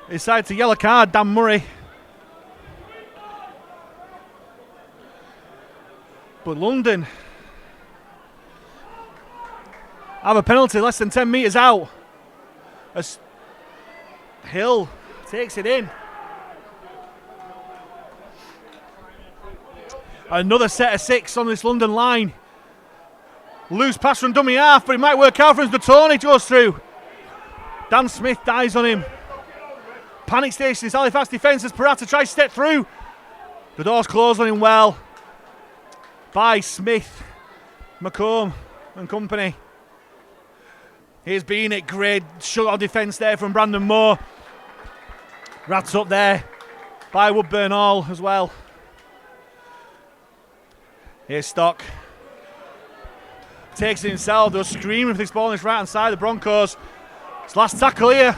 he decided to yellow card Dan Murray. But London have a penalty less than 10 metres out as Hill takes it in. Another set of 6 on this London line. Loose pass from dummy half, but it might work out for him. Tony goes through. Dan Smith dies on him. Panic station, this Halifax defence as Peratta tries to step through. The door's closed on him well by Smith, McComb and company. Here's being it, great shutout defence there from Brandon Moore. Rats up there by Woodburn Hall as well. Here's Stock. Takes it himself, they're screaming for this ball on this right hand side of the Broncos. It's last tackle here.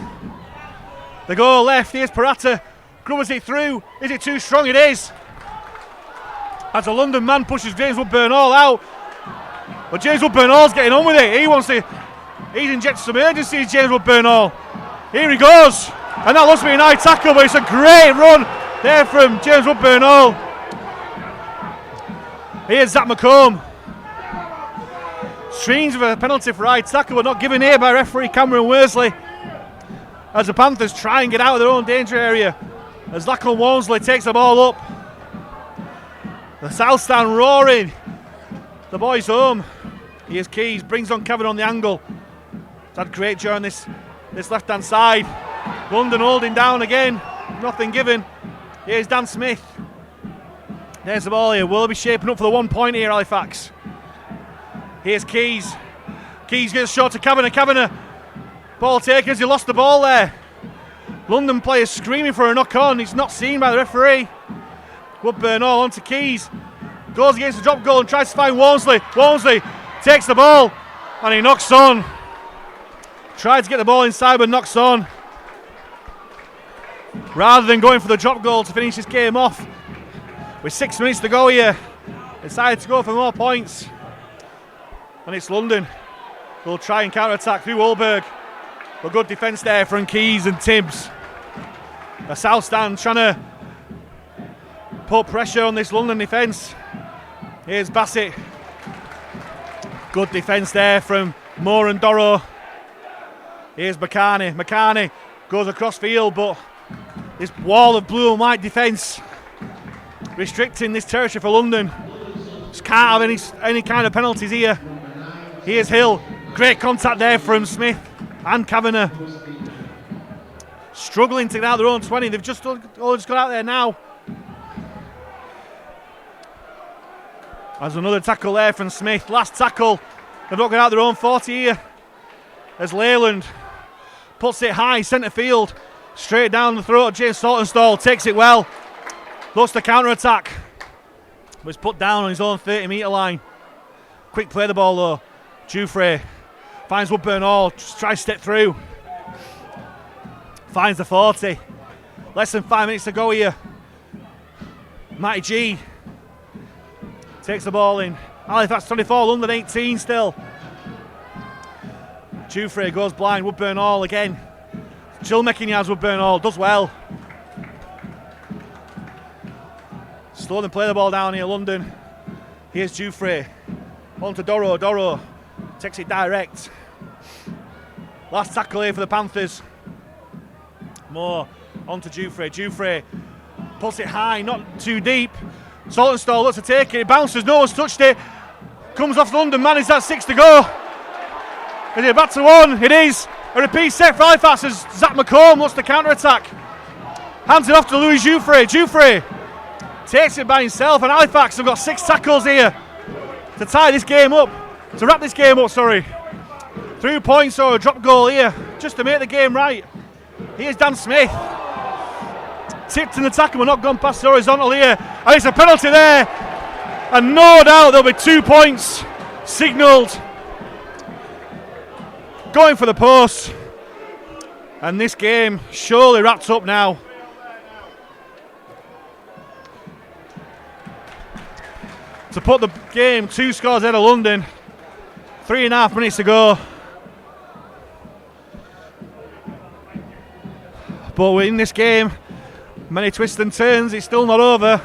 They go left, here's Peratta. Grubbers it through. Is it too strong? It is. As a London man pushes James Woodburn Hall out. But James Woodburn Hall's getting on with it. He's injected some urgency, James Woodburn Hall. Here he goes. And that looks to be an high tackle, but it's a great run there from James Woodburn Hall. Here's Zach McComb. Streams of a penalty for high tackle, but not given here by referee Cameron Worsley. As the Panthers try and get out of their own danger area. As Lachlan Walmsley takes the ball up. The South stand roaring. The boys home. Here's Keys, brings on Kevin on the angle. He's had great joy on this left hand side. London holding down again. Nothing given. Here's Dan Smith. There's the ball here. Will be shaping up for the 1 point here, Halifax. Here's Keys. Keys gets short to Kavanagh. Ball takers, he lost the ball there. London players screaming for a knock on. He's not seen by the referee. Woodburn Hall onto Keys. Goes against the drop goal and tries to find Walmsley. Walmsley takes the ball and he knocks on. Tried to get the ball inside but knocks on. Rather than going for the drop goal to finish this game off. With 6 minutes to go here. Decided to go for more points. And it's London. They'll try and counter-attack through Ulberg. But good defence there from Keys and Tibbs. The South stand trying to put pressure on this London defence. Here's Bassett. Good defence there from Moore and Dorrow. Here's McCarney. McCarney goes across field, but this wall of blue and white defence restricting this territory for London. Just can't have any kind of penalties here. Here's Hill. Great contact there from Smith and Kavanagh. Struggling to get out of their own 20. They've just got out there now. There's another tackle there from Smith. Last tackle. They've not got out of their own 40 here. As Leyland puts it high, centre field. Straight down the throat of James Saltonstall. Takes it well. Looks to counter-attack. But it's put down on his own 30-metre line. Quick play the ball though. Jufrey finds Woodburn Hall. Just tries to step through. Finds the 40. Less than 5 minutes to go here. Matty G takes the ball in. Halifax 24, London 18 still. Jufrey goes blind. Woodburn Hall again. Still making yards. Woodburn Hall does well. Slow and play the ball down here, London. Here's Jufrey. On to Dorrow. Dorrow takes it direct. Last tackle here for the Panthers. Moore on to Jufrey. Jufrey puts it high, not too deep. Saltonstall looks to take it, it bounces, no one's touched it. Comes off the London man, is that 6 to go? Is it back to 1? It is. A repeat set for Halifax as Zach McComb looks to counter-attack. Hands it off to Louis Jouffre. Jouffre takes it by himself, and Halifax have got 6 tackles here to tie this game up, to wrap this game up, sorry. 3 points or a drop goal here, just to make the game right. Here's Dan Smith. Tipped in the tackle, but not gone past the horizontal here. And it's a penalty there. And no doubt there'll be 2 points signalled. Going for the post. And this game surely wrapped up now. To put the game 2 scores ahead of London. 3.5 minutes to go. But we're in this game. Many twists and turns, it's still not over.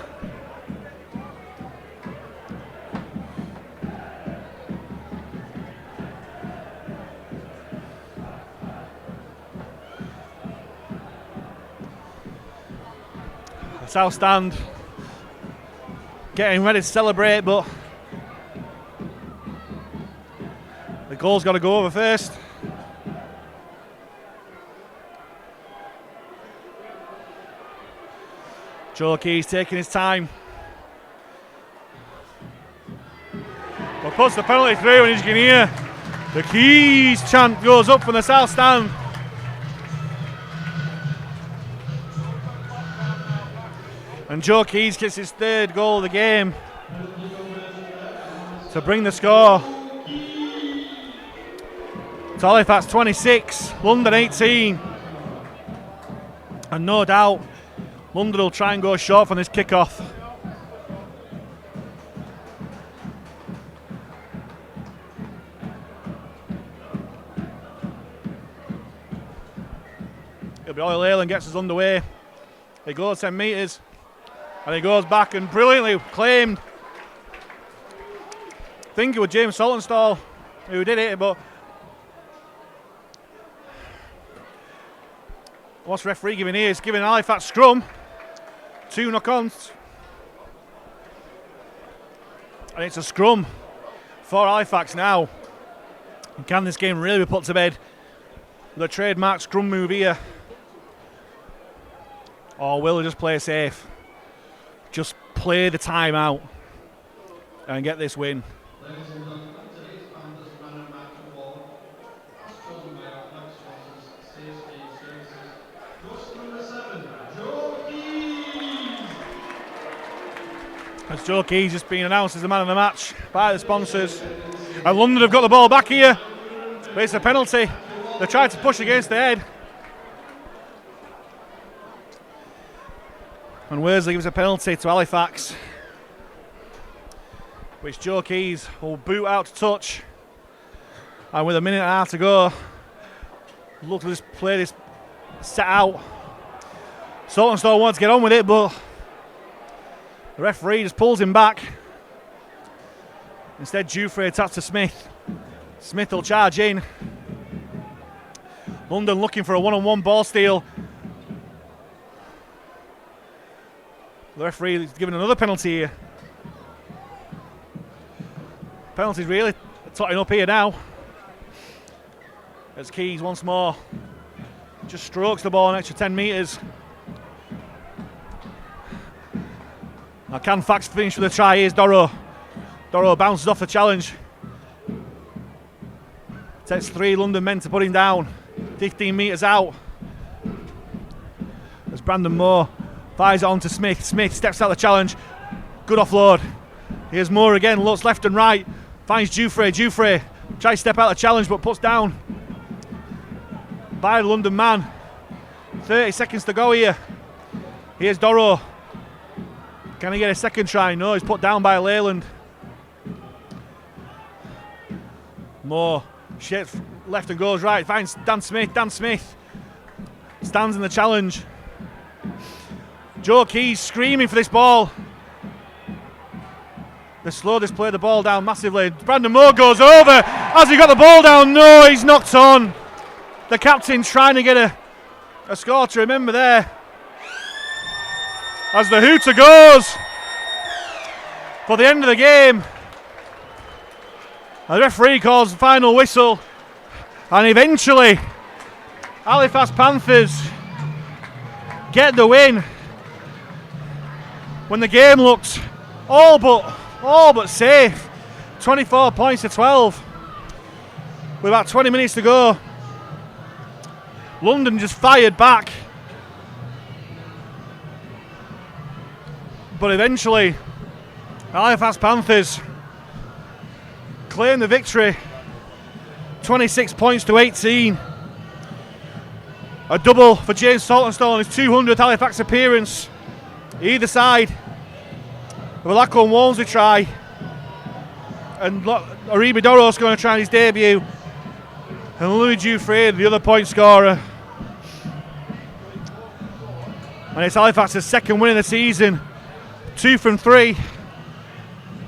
The South Stand getting ready to celebrate, but the goal's got to go over first. Joe Keys taking his time. But puts the penalty through, and as you can hear, the Keys chant goes up from the South Stand. And Joe Keys gets his 3rd goal of the game to bring the score to Halifax 26, London 18. And no doubt London will try and go short from this kickoff. It'll be Oil Leyland gets us underway. He goes 10 metres and he goes back and brilliantly claimed. I think it was James Saltonstall who did it, but what's referee giving here? He's giving Halifax scrum. 2 knock-ons. And it's a scrum for Halifax now. And can this game really be put to bed with a trademark scrum move here? Or will they just play safe? Just play the time out and get this win. As Joe Keys just been announced as the man of the match by the sponsors. And London have got the ball back here, but it's a penalty. They tried to push against the head. And Worsley gives a penalty to Halifax, which Joe Keys will boot out to touch. And with 1.5 minutes to go, look to just play this set out. Saltonstall wants to get on with it, but the referee just pulls him back. Instead, Jouffre attacks to Smith. Smith will charge in. London looking for a one-on-one ball steal. The referee is giving another penalty here. Penalty's really totting up here now. As Keys once more just strokes the ball an extra 10 metres. Now can Fax finish with a try? Here's Doro. Doro bounces off the challenge. Takes 3 London men to put him down. 15 metres out. As Brandon Moore fires it on to Smith. Smith steps out the challenge. Good offload. Here's Moore again, looks left and right. Finds Jouffre. Jouffre tries to step out the challenge but puts down by the London man. 30 seconds to go here. Here's Doro. Can he get a second try? No, he's put down by Leyland. Moore shapes left and goes right. Finds Dan Smith. Dan Smith stands in the challenge. Joe Keys screaming for this ball. They slow this play the ball down massively. Brandon Moore goes over. Has he got the ball down? No, he's knocked on. The captain trying to get a score to remember there. as the hooter goes for the end of the game. The referee calls the final whistle, and eventually Halifax Panthers get the win when the game looked all but safe. 24 points to 12 with about 20 minutes to go. London just fired back, but eventually Halifax Panthers claim the victory, 26 points to 18. A double for James Saltonstall on his 200th Halifax appearance. Either side, Valako and Walmsley try, and Aribe Doros going to try his debut, and Louis Dufresne, the other point scorer. And it's Halifax's second win of the season, 2 from 3.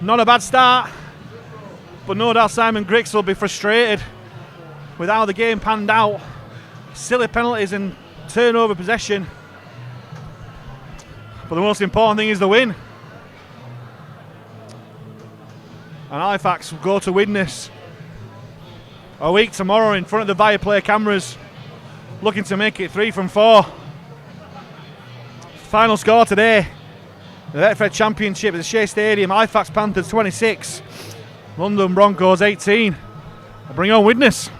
Not a bad start, but no doubt Simon Grix will be frustrated with how the game panned out. Silly penalties and turnover possession. But the most important thing is the win. And Halifax will go to witness a week tomorrow in front of the Viaplay cameras, looking to make it 3 from 4. Final score today, the Betfred Championship at the Shay Stadium, Halifax Panthers 26, London Broncos 18. I'll bring on witness.